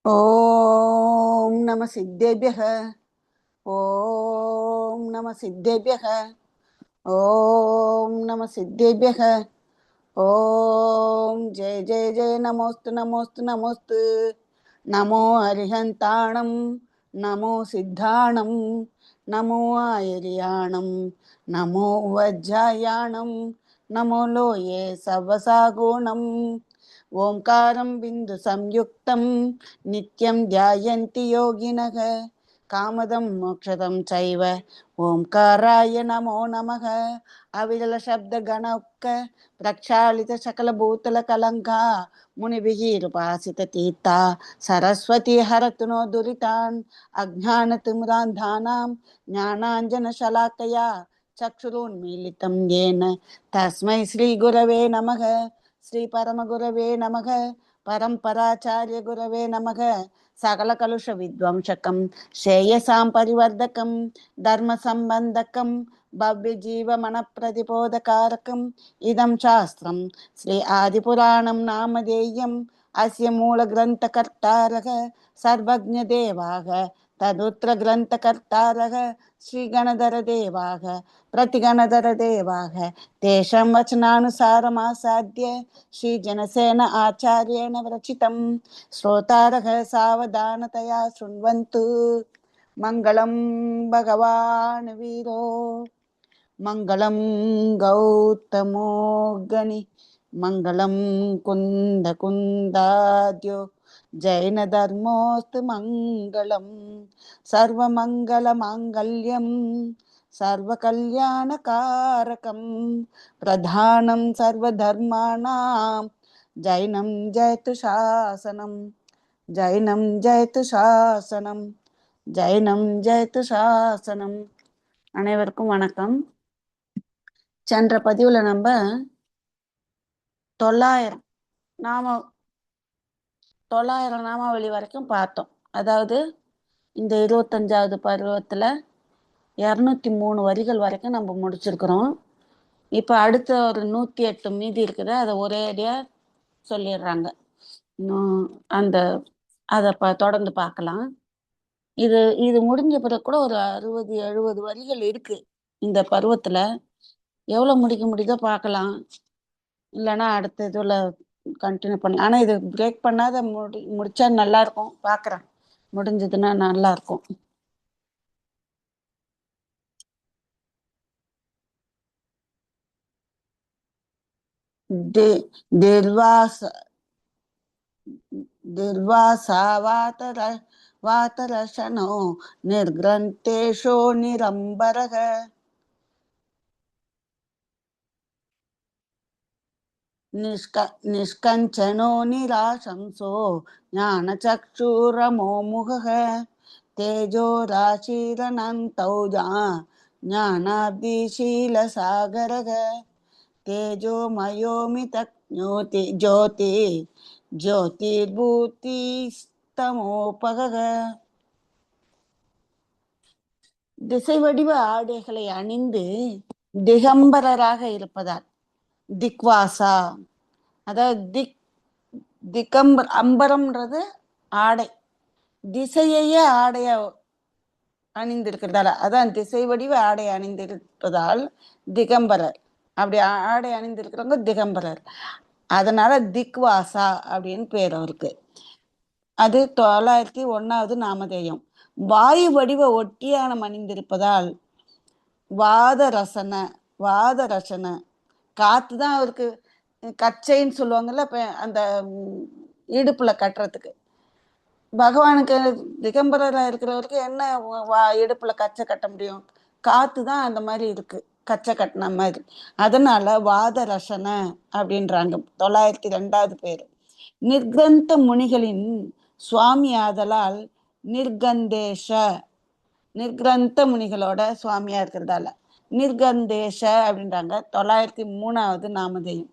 ஓம் நம சித்தேபியக. ஓம் நம சித்தேபியக. ஓம் நம சித்தேபியக. ஓம் ஜெய ஜெய ஜெய நமோஸ்து நமோஸ்து நமோஸ்து. நமோ அரிஹந்தாணம், நமோ சித்தாணம், நமோ ஆயரியாணம், நமோ வஜ்ஜாயாணம், நமோ லோயே சவசாகுணம். ஓம்காரம் பிந்து சம்யுக்தம் நித்யம் தியாயந்தி யோகினக காமதம் மோக்ஷதம் சைவ ஓம்காராய நமோ நமக. அவிரல சப்த கணக்க பிரக்ஷாலித சகல பூத்தல கலங்கா முனிபிகிருபாசித தீர்த்தா சரஸ்வதி ஹரத்து நோ துரிதான் அஜ்ஞான திமிராந்தானாம் ஞானாஞ்சன சலாக்கயா சக்ஷுரோன்மீலிதம் ஏன தஸ்மை ஸ்ரீ குரவே நமக. ஸ்ரீ பரமகுரவே நமக. பரம்பராச்சாரிய குரவே நமக. சகல கலுஷ வித்வம்சகம் ஸ்ரேயசாம் பரிவர்தகம் தர்ம சம்பந்தகம் பவ்ய ஜீவ மன பிரதிபோதகாரகம் இதம் சாஸ்திரம் ஸ்ரீ ஆதிபுராணம் நாமதேயம் அஸ்ய மூல கிரந்த கர்த்தாரக சர்வஜ்ஞ தேவாக ததுத்திர கிரந்த கர்த்தாரக ஸ்ரீ கணதர தேவாக பிரதிகணதர தேவாக தேஷம் வச்சனானுசாரமாசாத்திய श्री जनसेन आचार्येण विरचितं श्रोतारः सावधानतया शृण्वन्तु. मङ्गलं भगवान् वीरो मङ्गलं गौतमो गणि मङ्गलं कुन्दकुन्दाद्यो जैनधर्मोऽस्तु मङ्गलं सर्वमङ्गलमाङ्गल्यं सर्वकल्याणकारकं प्रधानं सर्वधर्माणां जैनं जयतु शासनं जैनं जयतु शासनं जैनं जयतु शासனம். அனைவருக்கும் வணக்கம். சென்ற பதிவுல நம்ம 900 நாம 900 நாமாவளி வரைக்கும் பார்த்தோம். அதாவது இந்த 25வது பருவத்துல 203 வரிகள் வரைக்கும் நம்ம முடிச்சிருக்கிறோம். இப்ப அடுத்த ஒரு 108 மீதி இருக்குது. அதை ஒரேடியா சொல்லிடுறாங்க. அந்த அதை தொடர்ந்து பார்க்கலாம். இது முடிஞ்ச பிறகு கூட ஒரு 60-70 வரிகள் இருக்கு இந்த பருவத்துல. எவ்வளவு முடிக்க முடியுதோ பார்க்கலாம், இல்லைன்னா அடுத்த இதுல கண்டினியூ பண்ணலாம். ஆனா இது பிரேக் பண்ணாத முடிச்சா நல்லா இருக்கும். பாக்குறேன், முடிஞ்சதுன்னா நல்லா இருக்கும். வாதரசனோ நிர்கிரந்தேஷோ நிரம்பரக நிஷ்கஞ்சனோ நிராசம்சோ ஞானசக்ஷுரமோமுகः தேஜோ ராசிரனந்தௌஜா ஞானாப்திசீலசாகரக தேஜோமயோமித ஜோதி ஜோதிர்பூதிஸ்தமோபகः. திசை வடிவ ஆடைகளை அணிந்து திகம்பரராக இருப்பதால் திக்வாசா, அதாவது அம்பரம்ன்றது ஆடை, திசையையே ஆடைய அணிந்திருக்கிறதால, அதான் திசை வடிவ ஆடை அணிந்திருப்பதால் திகம்பரர். அப்படி ஆடை அணிந்திருக்கிறவங்க திகம்பரர். அதனால திக்வாசா அப்படின்னு பேர் அவருக்கு. அது 901வது நாமதேயம். வாயு வடிவ ஒட்டியானம் அணிந்திருப்பதால் வாதரசன காத்துதான் அவருக்கு கச்சைன்னு சொல்லுவாங்கல்ல, அந்த இடுப்புல கட்டுறதுக்கு. பகவானுக்கு திகம்பரா இருக்கிறவருக்கு என்ன இடுப்புல கச்சை கட்ட முடியும்? காத்துதான் அந்த மாதிரி இருக்கு, கச்சை கட்டின மாதிரி. அதனால வாதரசன அப்படின்றாங்க. 902வது பேரு. நிர்கந்த முனிகளின் சுவாமி ஆதலால் நிர்கந்த முனிகளோட சுவாமியா இருக்கிறதால நிர்கந்தேஷ அப்படின்றாங்க. 903வது நாமதேயம்.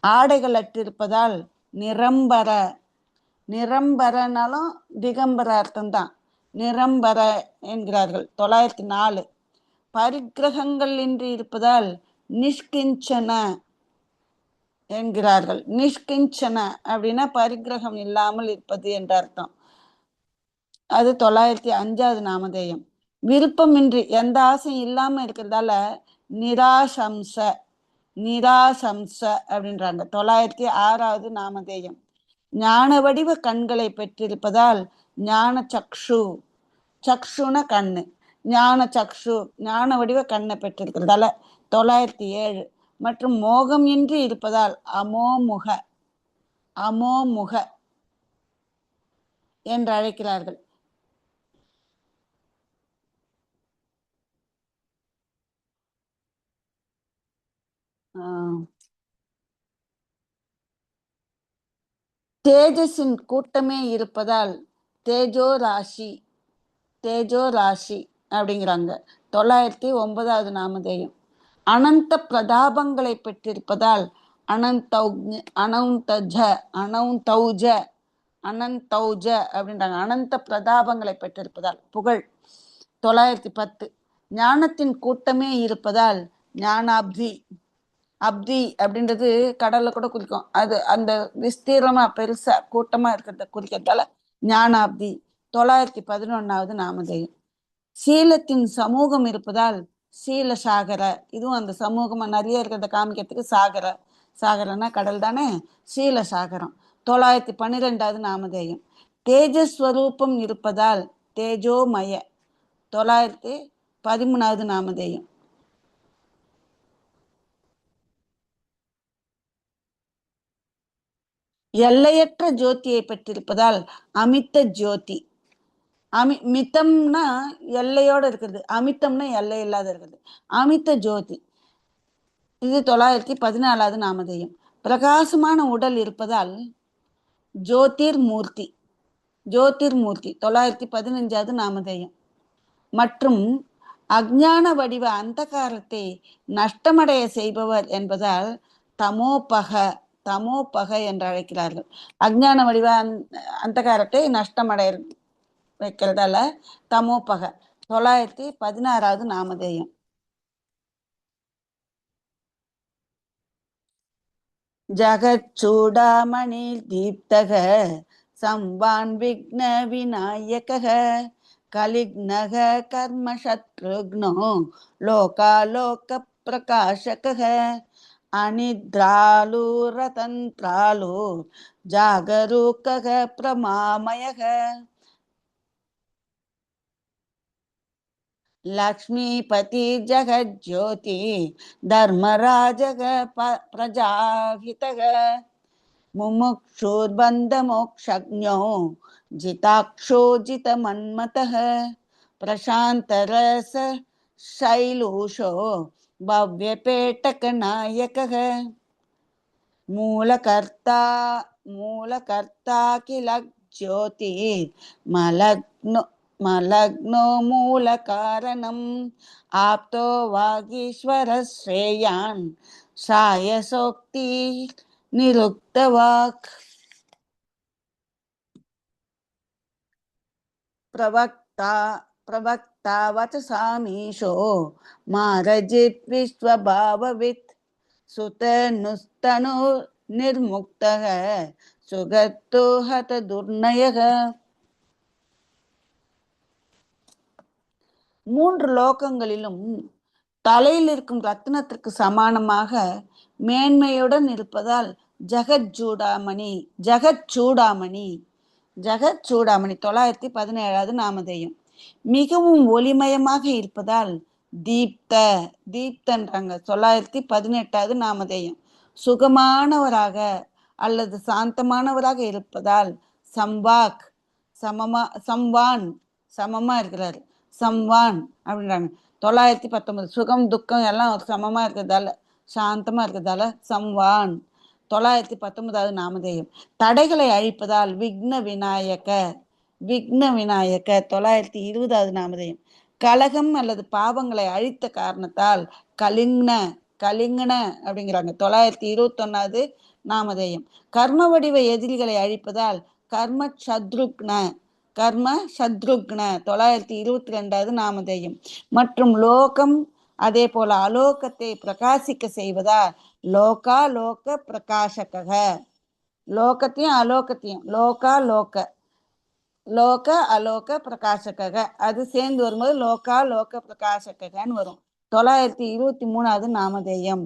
ஆடைகள் அற்றிருப்பதால் நிரம்பரனாலும் திகம்பர அர்த்தம்தான், நிரம்பர என்கிறார்கள். 904. பரிகிரகங்கள் இன்றி இருப்பதால் நிஷ்கிஞ்சன என்கிறார்கள். நிஷ்கிஞ்சன அப்படின்னா பரிகிரகம் இல்லாமல் இருப்பது என்ற அர்த்தம். அது 905வது நாமதேயம். விருப்பமின்றி எந்த ஆசையும் இல்லாம இருக்கிறதால நிராசம்ச நிராசம்ச அப்படின்றாங்க. 906வது நாமதேயம். ஞான வடிவ கண்களை பெற்றிருப்பதால் ஞான சக்ஷு, சக்ஷுன கண்ணு, ஞான சக்ஷு ஞான வடிவ கண்ணை பெற்றிருக்கிறதால 907. மற்றும் மோகம் இன்றி இருப்பதால் அமோமுக, அமோமுக என்று அழைக்கிறார்கள். தேஜஸின் கூட்டமே இருப்பதால் தேஜோ ராசி, தேஜோ ராசி அப்படிங்கிறாங்க. 909வது நாமதேயம். அனந்த பிரதாபங்களை பெற்றிருப்பதால் அனந்தௌஜ, அனந்தௌஜ, அனந்தௌஜ அப்படின்றாங்க. அனந்த பிரதாபங்களை பெற்றிருப்பதால் புகழ். 910. ஞானத்தின் கூட்டமே இருப்பதால் ஞானாப்தி, அப்தி அப்படின்றது கடல்ல கூட குறிக்கும். அது அந்த விஸ்தீரமா பெருசா கூட்டமா இருக்கிறத குறிக்கிறதால ஞானாப்தி. 911வது நாமதேயம். சீலத்தின் சமூகம் இருப்பதால் சீல சாகர, இதுவும் அந்த சமூகமா நிறைய இருக்கிறத காமிக்கிறதுக்கு சாகர, சாகரன்னா கடல் தானே, சீல சாகரம். 912வது நாமதேயம். தேஜஸ்வரூபம் இருப்பதால் தேஜோமய. 913வது நாமதேயம். எல்லையற்ற ஜோதியை பெற்றிருப்பதால் அமித்த ஜோதி. மித்தம்னா எல்லையோட இருக்கிறது, அமித்தம்னா எல்லை இல்லாத இருக்கிறது, அமித்த ஜோதி. இது 914வது நாமதேயம். பிரகாசமான உடல் இருப்பதால் ஜோதிர் மூர்த்தி, ஜோதிர் மூர்த்தி. 915வது நாமதேயம். மற்றும் அஞ்ஞான வடிவ அந்தகாரத்தை நஷ்டமடைய செய்பவர் என்பதால் தமோபக, தமோபக என்று அழைக்கிறார்கள். அஞ்ஞான வடிவ அந்தகாரத்தை நஷ்டமடைய வைக்கிறதால தமோபக. 916வது நாமதேயம். ஜகச்சூடாமணி தீப்தக சம்வான் விக்ன விநாயக கலிக்னக கர்மசத்ருக்னோ லோகாலோக பிரகாசக அனித்ராலூரதந்திராலு ஜாகரூகக பிரமாமயக லக்ஷ்மிபதி ஜகஜோதி தர்மராஜக பிரஜாஹிதக முமுக்ஷுர்பந்த மோக்ஷக்ஞோ ஜிதாக்ஷோ ஜிதமன்மதः பிரசாந்தரச சைலூஷோ பவ்யபேட்டக நாயகः மூலகர்த்தா, மூலகர்த்தா கில ஜோதி மலக்னோ, மலக்னோ மூல காரணம் ஆப்தோ வாகீஸ்வர ஸ்ரேயான் சாயசோக்தி நிருக்தவாக் பிரவக்தா, பிரவக்தா வச்சசாமீஷோ மாரஜித் விஸ்வபாவவித் சுதனுஸ்தனு நிர்முக்தக சுகத்தோ ஹத துர்நயக. 3 லோகங்களிலும் தலையில் இருக்கும் ரத்னத்திற்கு சமானமாக மேன்மையுடன் இருப்பதால் ஜகஜூடாமணி, ஜகச்சூடாமணி, ஜகச்சூடாமணி. 917வது நாமதேயம். மிகவும் ஒளிமயமாக இருப்பதால் தீப்த, தீப்தன்றாங்க. 918வது நாமதேயம். சுகமானவராக அல்லது சாந்தமானவராக இருப்பதால் சம்வாக், சமமா, சம்வான் சமமா இருக்கிறாரு, சம்வான் அப்படின்றாங்க. 919. சுகம் துக்கம் எல்லாம் சமமா இருக்கிறதால, சாந்தமா இருக்கிறதால சம்வான். 919வது நாமதேயம். தடைகளை அழிப்பதால் விக்ன விநாயக, விக்ன விநாயக. 920வது நாமதேயம். கலகம் அல்லது பாவங்களை அழித்த காரணத்தால் கலிங்ன, கலிங்கன அப்படிங்கிறாங்க. 921வது நாமதேயம். கர்ம வடிவ எதிரிகளை அழிப்பதால் கர்ம சத்ருக்ன, கர்ம சத்ருக்ன. 922வது நாமதேயம். மற்றும் லோகம் அதே போல அலோகத்தை பிரகாசிக்க செய்வதா லோகா லோக பிரகாசக. லோகத்தையும் அலோகத்தையும் லோகா லோக லோக அலோக பிரகாசக, அது சேர்ந்து வரும்போது லோகா லோக பிரகாசகன்னு வரும். 923வது நாமதேயம்.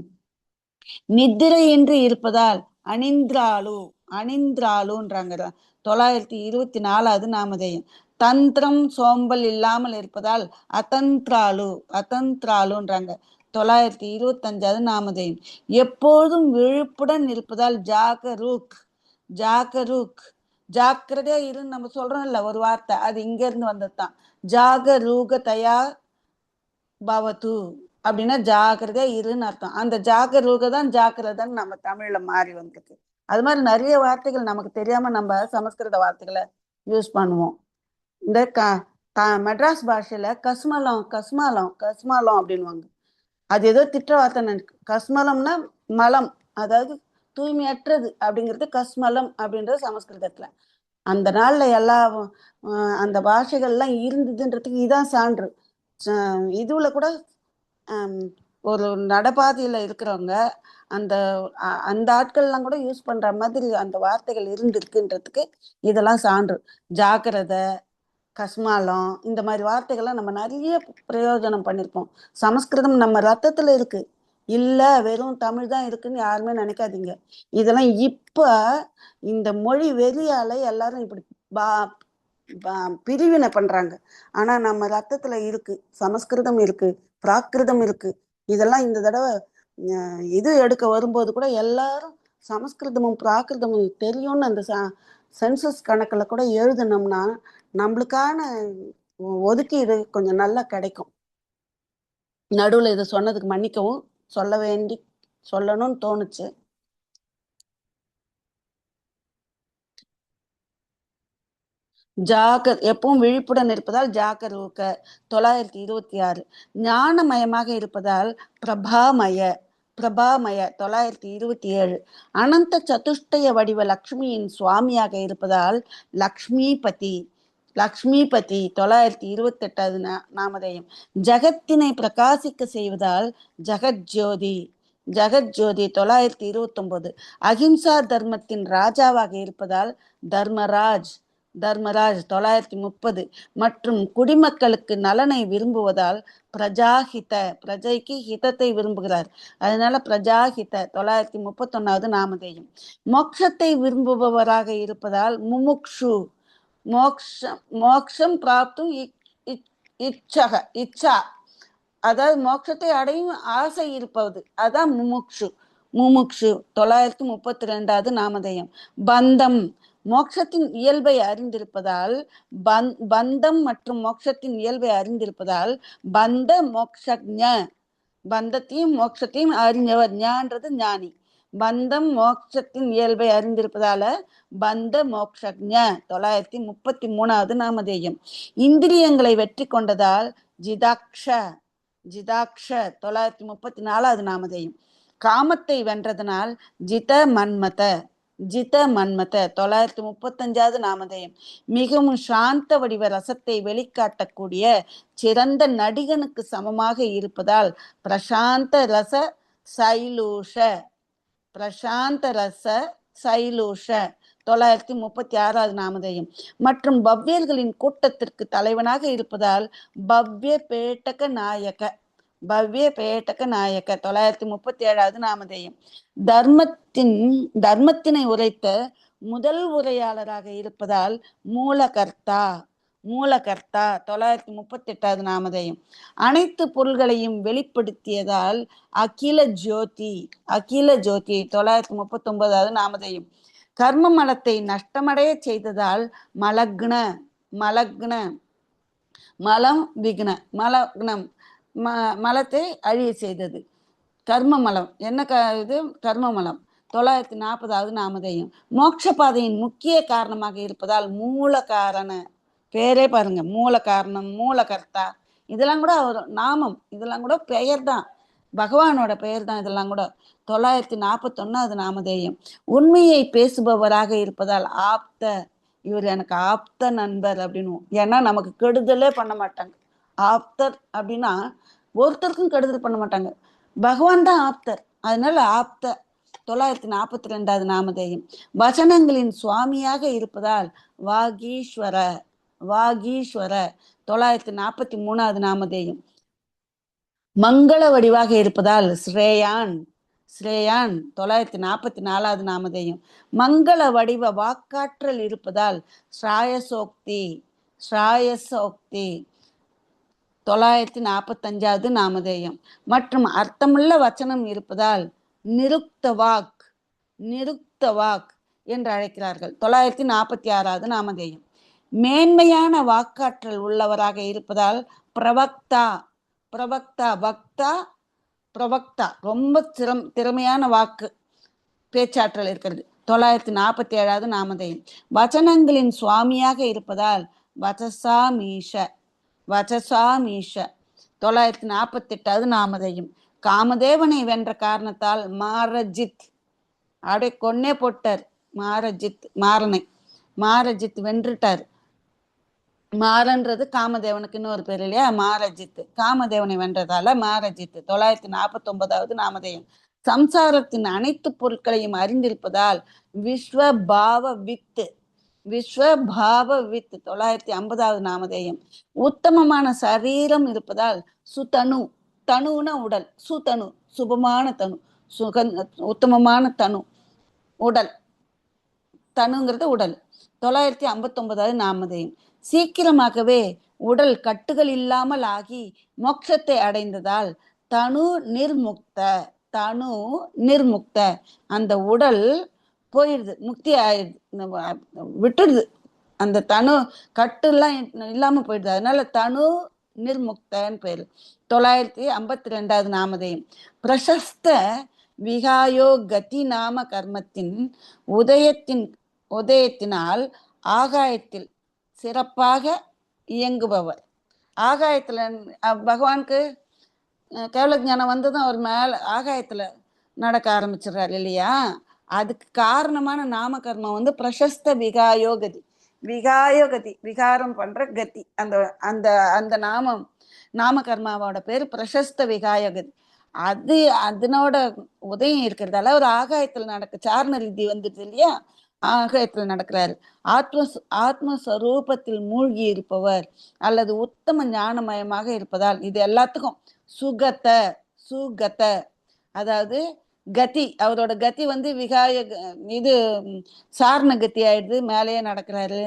நித்திரை என்று இருப்பதால் அனிந்திராலு, அனிந்திராலுன்றாங்க. 924வது நாமதேயம். தந்திரம் சோம்பல் இல்லாமல் இருப்பதால் அதந்திராலு, அதந்திராலுன்றாங்க. 925வது நாமதேயம். எப்போதும் விழுப்புடன் இருப்பதால் ஜாகரூக், ஜாகரூக், ஜாக்கிரதையா இருன்னு நம்ம சொல்றோம்ல ஒரு வார்த்தை, அது இங்க இருந்து வந்ததுதான். ஜாகரூகதையா பவது அப்படின்னா ஜாக்கிரதையா இருன்னு அர்த்தம். அந்த ஜாகரூக தான் ஜாக்கிரதைன்னு நம்ம தமிழ்ல மாறி வந்திருக்கு. அது மாதிரி நிறைய வார்த்தைகள் நமக்கு தெரியாம நம்ம சமஸ்கிருத வார்த்தைகளை யூஸ் பண்ணுவோம். இந்த மெட்ராஸ் பாஷையில கஸ்மலம், கஸ்மாலம், கஸ்மாலம் அப்படின்வாங்க. அது ஏதோ திட்ட வார்த்தை. கஸ்மலம்னா மலம், அதாவது தூய்மையற்றது அப்படிங்கிறது கஸ்மலம் அப்படின்றது சமஸ்கிருதத்துல. அந்த நாள்ல எல்லா அந்த பாஷைகள்லாம் இருந்ததுன்றதுக்கு இதான் சான்று. இதுல கூட ஒரு நடைபாதையில இருக்கிறவங்க அந்த அந்த ஆட்கள்லாம் கூட யூஸ் பண்ற மாதிரி அந்த வார்த்தைகள் இருந்திருக்குன்றதுக்கு இதெல்லாம் சான்று. ஜாக்கிரதை, கஸ்மாலம், இந்த மாதிரி வார்த்தைகள்லாம் நம்ம நிறைய பிரயோஜனம் பண்ணியிருப்போம். சமஸ்கிருதம் நம்ம ரத்தத்துல இருக்கு, இல்ல வெறும் தமிழ் தான் இருக்குன்னு யாருமே நினைக்காதீங்க. இதெல்லாம் இப்ப இந்த மொழி வெறியால எல்லாரும் இப்படி பிரிவினை பண்றாங்க. ஆனா நம்ம ரத்தத்துல இருக்கு, சமஸ்கிருதம் இருக்கு, பிராகிருதம் இருக்கு. இதெல்லாம் இந்த தடவை இது எடுக்க வரும்போது கூட எல்லாரும் சமஸ்கிருதமும் பிராகிருதமும் தெரியும்னு அந்த சென்சஸ் கணக்குல கூட எழுதுனோம்னா நம்மளுக்கான ஒதுக்கீடு கொஞ்சம் நல்லா கிடைக்கும். நடுவுல இதை சொன்னதுக்கு மன்னிக்கவும், சொல்லணும்னு தோணுச்சு. எப்பவும் விழிப்புடன் இருப்பதால் ஜாகரூக. 926. ஞானமயமாக இருப்பதால் பிரபாமய, பிரபாமய. 927. அனந்த சதுஷ்டய வடிவ லக்ஷ்மியின் சுவாமியாக இருப்பதால் லக்ஷ்மிபதி, லக்ஷ்மிபதி. 928வது நாமதேயம். ஜகத்தினை பிரகாசிக்க செய்வதால் ஜெகஜோதி, ஜெகஜோதி. 929. அகிம்சா தர்மத்தின் ராஜாவாக இருப்பதால் தர்மராஜ், தர்மராஜ். 930. மற்றும் குடிமக்களுக்கு நலனை விரும்புவதால் பிரஜாஹித, பிரஜைக்கு ஹிதத்தை விரும்புகிறார், அதனால பிரஜாஹித. 931வது நாமதேயம். மோட்சத்தை விரும்புபவராக இருப்பதால் முமுக்ஷு, மோக்ஷம், மோக்ஷம் பிராப்தும் இச்சக, இச்சா, அதாவது மோட்சத்தை அடையும் ஆசை இருப்பது, அதான் முமுக்ஷு, முமுக்ஷு. 932வது நாமதேயம். பந்தம், மோட்சத்தின் இயல்பை அறிந்திருப்பதால் பந்தம் மற்றும் மோட்சத்தின் இயல்பை அறிந்திருப்பதால் பந்த மோக்ஷஜ்ஞ, பந்தத்தையும் மோட்சத்தையும் அறிஞ்சவர். ஞான்றது ஞானி. பந்தம் மோட்சத்தின் இயல்பை அறிந்திருப்பதால பந்த மோக்ஷஜ்ஞ. 933வது நாமதேயம். இந்திரியங்களை வெற்றி கொண்டதால் ஜிதாக்ஷ, ஜிதாக்ஷ. 934வது நாமதேயம். காமத்தை வென்றதனால் ஜித மன்மத, ஜித மன்மத. 935வது நாமதேயம். மிகவும் சாந்த வடிவ ரசத்தை வெளிக்காட்டக்கூடிய சிறந்த நடிகனுக்கு சமமாக இருப்பதால் பிரசாந்த ரச சைலூஷ, பிரசாந்த ரச சைலூஷ. 936வது நாமதேயம். மற்றும் பவ்யர்களின் கூட்டத்திற்கு தலைவனாக இருப்பதால் பவ்ய பேட்டக நாயக, பவ்ய பேட்டக நாயக. 937வது நாமதேயம். தர்மத்தினை உரைத்த முதல் உரையாளராக இருப்பதால் மூலகர்த்தா, மூலகர்த்தா. 938வது நாமதேயம். அனைத்து பொருள்களையும் வெளிப்படுத்தியதால் அகில ஜோதி, அகில ஜோதி. 939வது நாமதேயம். கர்ம மலத்தை நஷ்டமடைய செய்ததால் மலக்ன, மலக்ன, மலம் விக்ன, மலக்னம், மலத்தை அழிய செய்தது. கர்ம மலம் என்ன இது? கர்ம மலம். 940வது நாமதேயம். மோட்ச பாதையின் முக்கிய காரணமாக இருப்பதால் மூல காரண, பேரே பாருங்க, மூல காரணம், மூலகர்த்தா. இதெல்லாம் கூட ஒரு நாமம், இதெல்லாம் கூட பெயர் தான், பகவானோட பெயர் தான் இதெல்லாம் கூட. 941வது நாமதேயம். உண்மையை பேசுபவராக இருப்பதால் ஆப்த, இவர் எனக்கு ஆப்த நண்பர் அப்படின்னு. ஏன்னா நமக்கு கெடுதலே பண்ண மாட்டாங்க. ஆப்தர் அப்படின்னா ஒருத்தருக்கும் கெடுதல் பண்ண மாட்டாங்க, பகவான் தான் ஆப்தர், அதனால ஆப்த. 942வது நாமதேயம். வசனங்களின் சுவாமியாக இருப்பதால் வாகீஸ்வர. வாகீஸ்வர 943வது நாமதேயம். மங்கள வடிவாக இருப்பதால் ஸ்ரேயான். ஸ்ரேயான் 944வது நாமதேயம். மங்கள வடிவ வாக்காற்றல் இருப்பதால் ஸ்ராயசோக்தி. ஸ்ராயசோக்தி 945வது நாமதேயம். மற்றும் அர்த்தமுள்ள வச்சனம் இருப்பதால் நிருக்த வாக். நிருக்த வாக் என்று அழைக்கிறார்கள். 946வது நாமதேயம். மேன்மையான வாக்காற்றல் உள்ளவராக இருப்பதால் பிரவக்தா. பிரவக்தா பக்தா பிரவக்தா ரொம்ப திறமையான வாக்கு பேச்சாற்றல் இருக்கிறது. 947வது நாமதேயம். வச்சனங்களின் சுவாமியாக இருப்பதால் வச்சசாமீஷ. வச்சசாமீஷ 948வது நாமதேயம். காமதேவனை வென்ற காரணத்தால் மாரஜித். அப்படியே கொன்னே போட்டார் மாரஜித். மாறனை மாரஜித் வென்றுட்டார். மாறன்றது காமதேவனுக்கு இன்னொரு பேர் இல்லையா, மாரஜித். காமதேவனை வென்றதால மாரஜித். 949வது நாமதேயம். சம்சாரத்தின் அனைத்து பொருட்களையும் அறிந்திருப்பதால் விஸ்வபாவ வித்து. விஸ்வபாவ வித் 950வது நாமதேயம். உத்தமமான சரீரம் இருப்பதால் சுதனு. தனுனா உடல். சுதனு சுபமான தனு. உத்தமமான தனு உடல். தனுங்கிறது உடல். 959வது நாமதேயம். சீக்கிரமாகவே உடல் கட்டுகள் இல்லாமல் ஆகி மோட்சத்தை அடைந்ததால் தனு நிர்முக்த. தனு நிர்முக்த அந்த உடல் போயிடுது, முக்தி ஆயிடுது, விட்டுடுது. அந்த தனு கட்டு எல்லாம் இல்லாம போயிடுது. அதனால தனு நிர்முக்தன்னு பேரு. 952வது நாமதேயம். பிரசஸ்த விகாயோ கதி நாம கர்மத்தின் உதயத்தினால் ஆகாயத்தில் சிறப்பாக இயங்குபவர். ஆகாயத்துல பகவானுக்கு கேவல ஞானம் வந்ததும் அவர் மேல ஆகாயத்துல நடக்க ஆரம்பிச்சிடுறாரு இல்லையா. அதுக்கு காரணமான நாம கர்மம் பிரசஸ்த விகாயோகதி. விகாயோகதி விகாரம் பண்ற கதி. அந்த அந்த அந்த நாம கர்மாவோட பேரு பிரசஸ்த விகாயோகதி. அதனோட உதயம் இருக்கிறதால ஒரு ஆகாயத்துல நடக்க சாரண ரீதி வந்துடுது இல்லையா. ஆகாயத்துல நடக்கிறாரு. ஆத்மஸ்வரூபத்தில் மூழ்கி இருப்பவர் அல்லது உத்தம ஞானமயமாக இருப்பதால் இது எல்லாத்துக்கும் சுகத. சுகத அதாவது கதி. அவரோட கதி விகாய இது சாரண கதி ஆயிடுது. மேலேயே நடக்கிறாரு.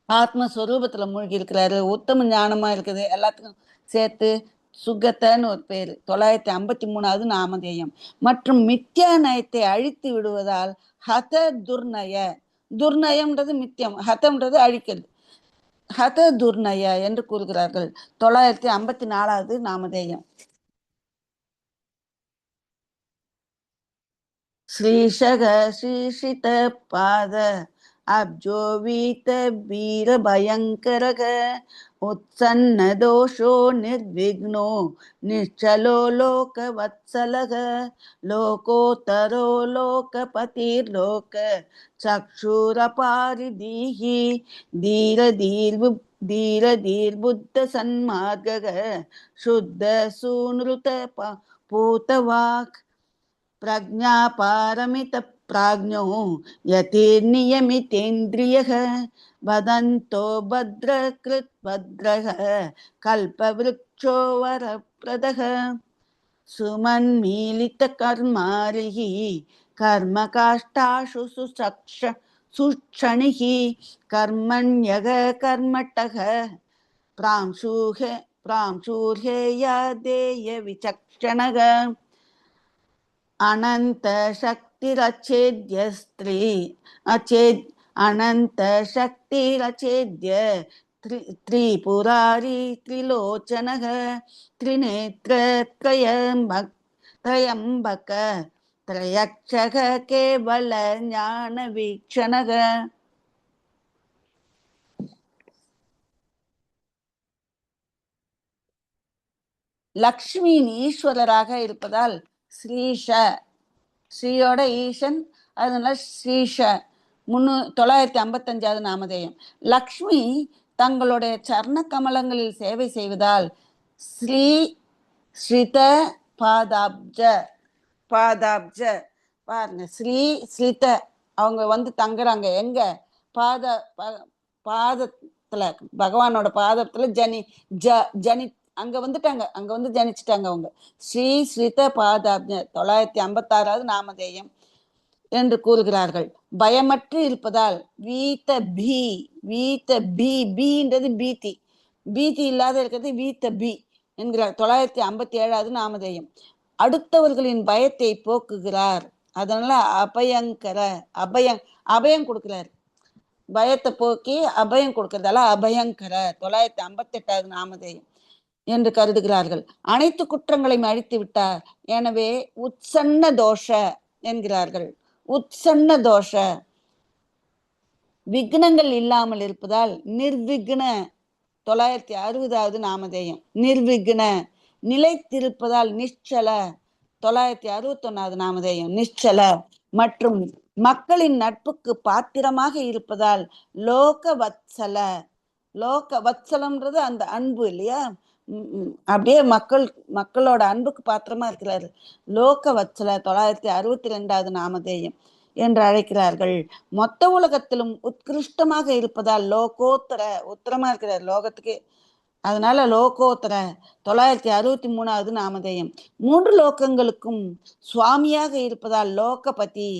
ஆத்மஸ்வரூபத்துல மூழ்கி இருக்கிறாரு. உத்தம ஞானமா இருக்குது. எல்லாத்துக்கும் சேர்த்து சுகத்தன்னு ஒரு பேரு. 953வது நாமதேயம். மற்றும் மித்யா நயத்தை அழித்து விடுவதால் ஹத துர்நய. துர்நயம்ன்றது மித்தியம், ஹதம்ன்றது அழிக்கிறது. ஹத துர்நய என்று கூறுகிறார்கள். 954வது நாமதேயம். ஸ்ரீஷக ஸ்ரீஷித பாத அப்ஜோவீத வீர பயங்கரக உத்சன்ன தோஷோ நிர்விக்னோ நிச்சலோ லோக வத்சலக லோகோத்தரோ லோகபதிர்லோக சக்ஷுரபாரிதீஹி தீர புத்த சன்மார்கக சுத்த சூன்ருத பூதவாக் பிரஜா பாரமித प्राज्ञो यतिर्नियमितेन्द्रियः वदन्तो भद्रकृत् भद्रः कल्पवृक्षो वरप्रदः सुमन्मीलितकर्मारिः कर्मकाष्ठासु सुक्षणिः कर्मण्यः कर्मटः प्रांशुर्हेयादेय विचक्षणः अनंत शक्तिरच्छेद्य स्त्री अनंत शक्तिरच्छेद्य त्रिपुरारी त्रिलोचनः त्रिनेत्र त्रयंबक त्रयक्षः केवल ज्ञान वीक्षणः. லக்ஷ்மியின் ஈஸ்வரராக இருப்பதால் ஸ்ரீஷ. ஸ்ரீயோட ஈசன், அதனால ஸ்ரீஷ. 955வது நாமதேயம். லக்ஷ்மி தங்களுடைய சரண கமலங்களில் சேவை செய்வதால் ஸ்ரீ ஸ்ரித பாதாப்ஜ. பாதாப்ஜ பாருங்க, ஸ்ரீ ஸ்ரித அவங்க வந்து தங்குறாங்க எங்க? பாத பாதத்துல, பகவானோட பாதத்துல ஜனி அங்க வந்துட்டாங்க, அங்க வந்து ஜனிச்சுட்டாங்க அவங்க. ஸ்ரீ ஸ்ரித பாதாப்ஜ 956வது நாமதேயம் என்று கூறுகிறார்கள். பயமற்று இருப்பதால் வீத்த பி, வீத்த பி, பீன்றது பீதி, பீதி இல்லாத இருக்கிறது வீத்த பி என்கிறார். 957வது நாமதேயம். அடுத்தவர்களின் பயத்தை போக்குகிறார். அதனால அபயங்கர, அபயம் கொடுக்கிறார். பயத்தை போக்கி அபயம் கொடுக்கறதால அபயங்கர 958வது நாமதேயம் என்று கருதுகிறார்கள். அனைத்து குற்றங்களையும் அழித்து விட்டார். எனவே உத்சன்ன தோஷ என்கிறார்கள். உத்சன்ன தோஷ, விக்னங்கள் இல்லாமல் இருப்பதால் நிர்விக்ன 960வது நாமதேயம். நிர்விக்ன, நிலைத்திருப்பதால் நிச்சல 961வது நாமதேயம். நிச்சல மற்றும் மக்களின் நட்புக்கு பாத்திரமாக இருப்பதால் லோக வத்சல. லோக வத்சலம்ன்றது அந்த அன்பு இல்லையா, அப்படியே மக்களோட அன்புக்கு பாத்திரமா இருக்கிறாரு. லோக வத்சல 962வது நாமதேயம் என்று அழைக்கிறார்கள். மொத்த உலகத்திலும் உத்கிருஷ்டமாக இருப்பதால் லோகோத்தர, உத்தரமா இருக்கிறார் லோகத்துக்கு, அதனால லோகோத்தர 963வது நாமதேயம். 3 லோகங்களுக்கும் சுவாமியாக இருப்பதால் லோகபதி,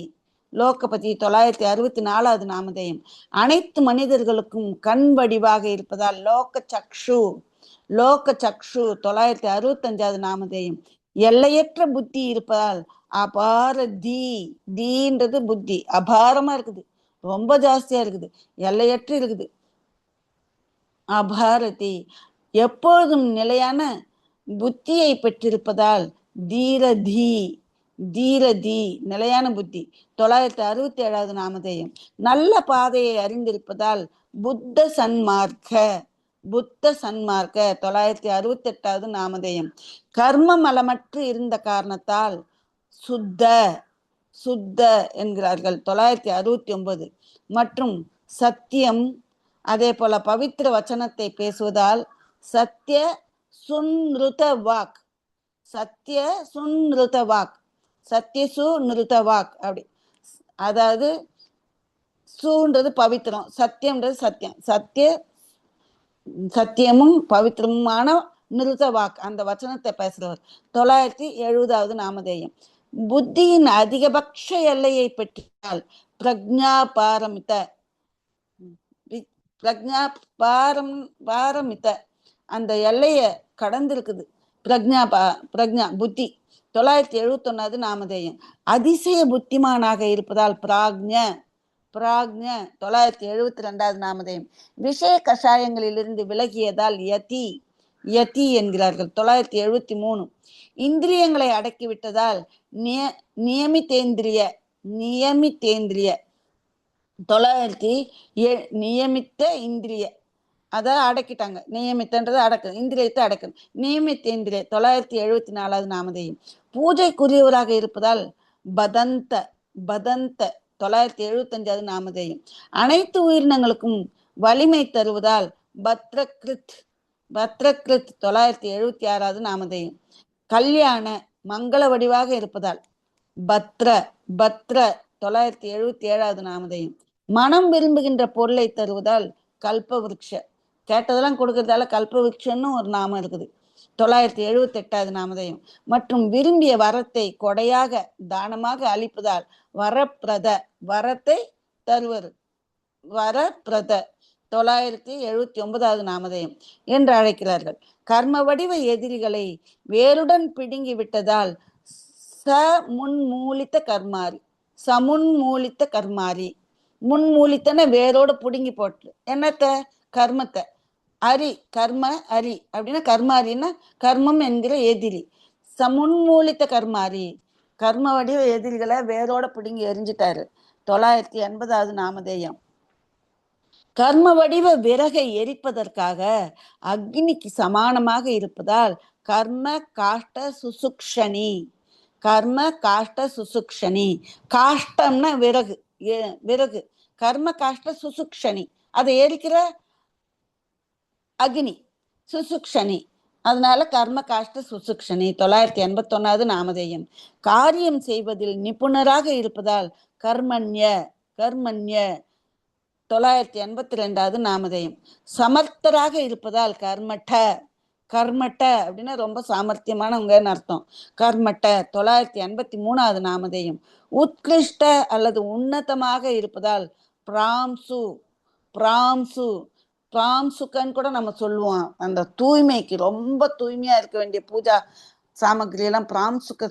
லோகபதி 964வது நாமதேயம். அனைத்து மனிதர்களுக்கும் கண் வடிவாக இருப்பதால் லோக சக்ஷு, லோக சக்ஷு 965வது நாமதேயம். எல்லையற்ற புத்தி இருப்பதால் அபார தி, தீன்றது புத்தி, அபாரமா இருக்குது, ரொம்ப ஜாஸ்தியா இருக்குது, எல்லையற்று இருக்குது. அபாரதி, எப்பொழுதும் நிலையான புத்தியை பெற்றிருப்பதால் தீரதி, தீரதி நிலையான புத்தி 967வது நாமதேயம். நல்ல பாதையை அறிந்திருப்பதால் புத்த சன்மார்க்க, புத்த சன்மார்க்க 968வது நாமதேயம். கர்ம மலமற்று இருந்த காரணத்தால் சுத்த, சுத்த என்கிறார்கள் 969. மற்றும் சத்தியம், அதே போல பவித்திர வச்சனத்தை பேசுவதால் சத்திய சுன்ருத வாக், சத்திய சுன்ருத வாக், சத்திய சுன்ருத வாக் அப்படி, அதாவது சூன்றது பவித்திரம், சத்தியம்ன்றது சத்தியம், சத்திய சத்தியமும் பவித்திரமுமான நிருத வாக், அந்த வச்சனத்தை பேசுறவர். 970வது நாமதேயம். புத்தியின் அதிகபட்ச எல்லையை பெற்றால் பிரக்ஞா பாரமித, பிரக்ஞா பாரமித அந்த எல்லைய கடந்திருக்குது. பிரக்ஞா புத்தி 971வது நாமதேயம். அதிசய புத்திமானாக இருப்பதால் பிராக்ஞ, பிராக்ஞ 972வது நாமதேயம். விஷய கஷாயங்களிலிருந்து விலகியதால் யதி, யதி என்கிறார்கள் 973. இந்திரியங்களை அடக்கிவிட்டதால் நியமித்தேந்திரிய, நியமித்தேந்திரிய 900. நியமித்த இந்திரிய, அதை அடக்கிட்டாங்க, நியமித்தன்றது அடக்கு, இந்திரியத்தை அடக்கணும், நியமித்தேந்திரிய 974வது நாமதேயம். பூஜைக்குரியவராக இருப்பதால் பதந்த, பதந்த 975வது நாமதேயம். அனைத்து உயிரினங்களுக்கும் வலிமை தருவதால் பத்ரகிருத், பத்ரகிருத் 976வது நாமதேயம். கல்யாண மங்கள வடிவாக இருப்பதால் பத்ர, பத்ர 977வது நாமதேயம். மனம் விரும்புகின்ற பொருளை தருவதால் கல்ப விருட்ச, கேட்டதெல்லாம் கொடுக்கறதால கல்ப விருட்சன்னு ஒரு நாமம் இருக்குது 978வது நாமதேயம். மற்றும் விரும்பிய வரத்தை கொடையாக தானமாக அளிப்பதால் வரப்பிரத, வரத்தை தருவர், வரப்பிரத 979வது நாமதேயம் என்று அழைக்கிறார்கள். கர்ம வடிவ எதிரிகளை வேருடன் பிடுங்கி விட்டதால் முன்மூலித்த கர்மாரி, சமுன்மூலித்த கர்மாரி, முன்மூலித்தன வேரோடு பிடுங்கி போட்டு என்னத்த கர்மத்தை, அரி கர்ம அரி அப்படின்னா கர்மாரின்னா கர்மம் என்கிற எதிரி. சமுன்மூலித்த கர்மாரி, கர்ம வடிவ எதிரிகளை வேரோட பிடுங்கி எரிஞ்சிட்டாரு 980வது நாமதேயம். கர்ம வடிவ விறகை எரிப்பதற்காக அக்னிக்கு சமானமாக இருப்பதால் கர்ம காஷ்ட சுசுக்ஷனி, கர்ம காஷ்ட சுசுக்ஷனி. காஷ்டம்னா விறகு, விறகு, கர்ம காஷ்ட சுசுக்ஷனி அதை எரிக்கிற அக்னி, சுசுக்ஷனி அதனால கர்ம காஷ்ட சுசுக்ஷனி 981வது நாமதேயம். காரியம் செய்வதில் நிபுணராக இருப்பதால் கர்மண்ய கர்மண்ய 982வது நாமதேயம். சமர்த்தராக இருப்பதால் கர்மட்ட கர்மட்ட அப்படின்னா ரொம்ப சாமர்த்தியமானவங்கன்னு அர்த்தம். கர்மட்ட 983வது நாமதேயம். உத்கிருஷ்ட அல்லது உன்னதமாக இருப்பதால் பிராம்சு பிராம்சு பிராம்சுக்கன்னு கூட நம்ம சொல்லுவோம். அந்த தூய்மைக்கு ரொம்ப தூய்மையா இருக்க வேண்டிய பூஜா சாமகிரி எல்லாம் பிராம்சுக்க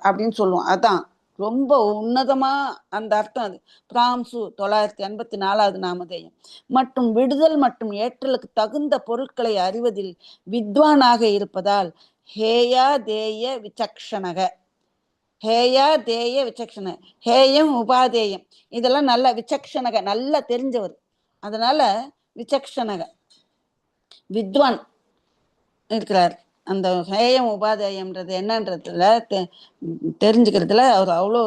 அப்படின்னு சொல்லுவோம். அதான் ரொம்ப உன்னதமா அந்த அர்த்தம். அது பிராம்சு 984வது நாமதேயம். மற்றும் விடுதல் மற்றும் ஏற்றலுக்கு தகுந்த பொருட்களை அறிவதில் வித்வானாக இருப்பதால் ஹேயா தேய விசக்ஷணக ஹேயா தேய விசக்ஷண ஹேயம் உபாதேயம் இதெல்லாம் நல்ல விசக்ஷணக நல்லா தெரிஞ்சவர். அதனால விசக்ஷணக வித்வான் இருக்கிறார். அந்த ஹேயம் உபாதேயம்ன்றது என்னன்றதுல தெரிஞ்சுக்கிறதுல அவர் அவ்வளோ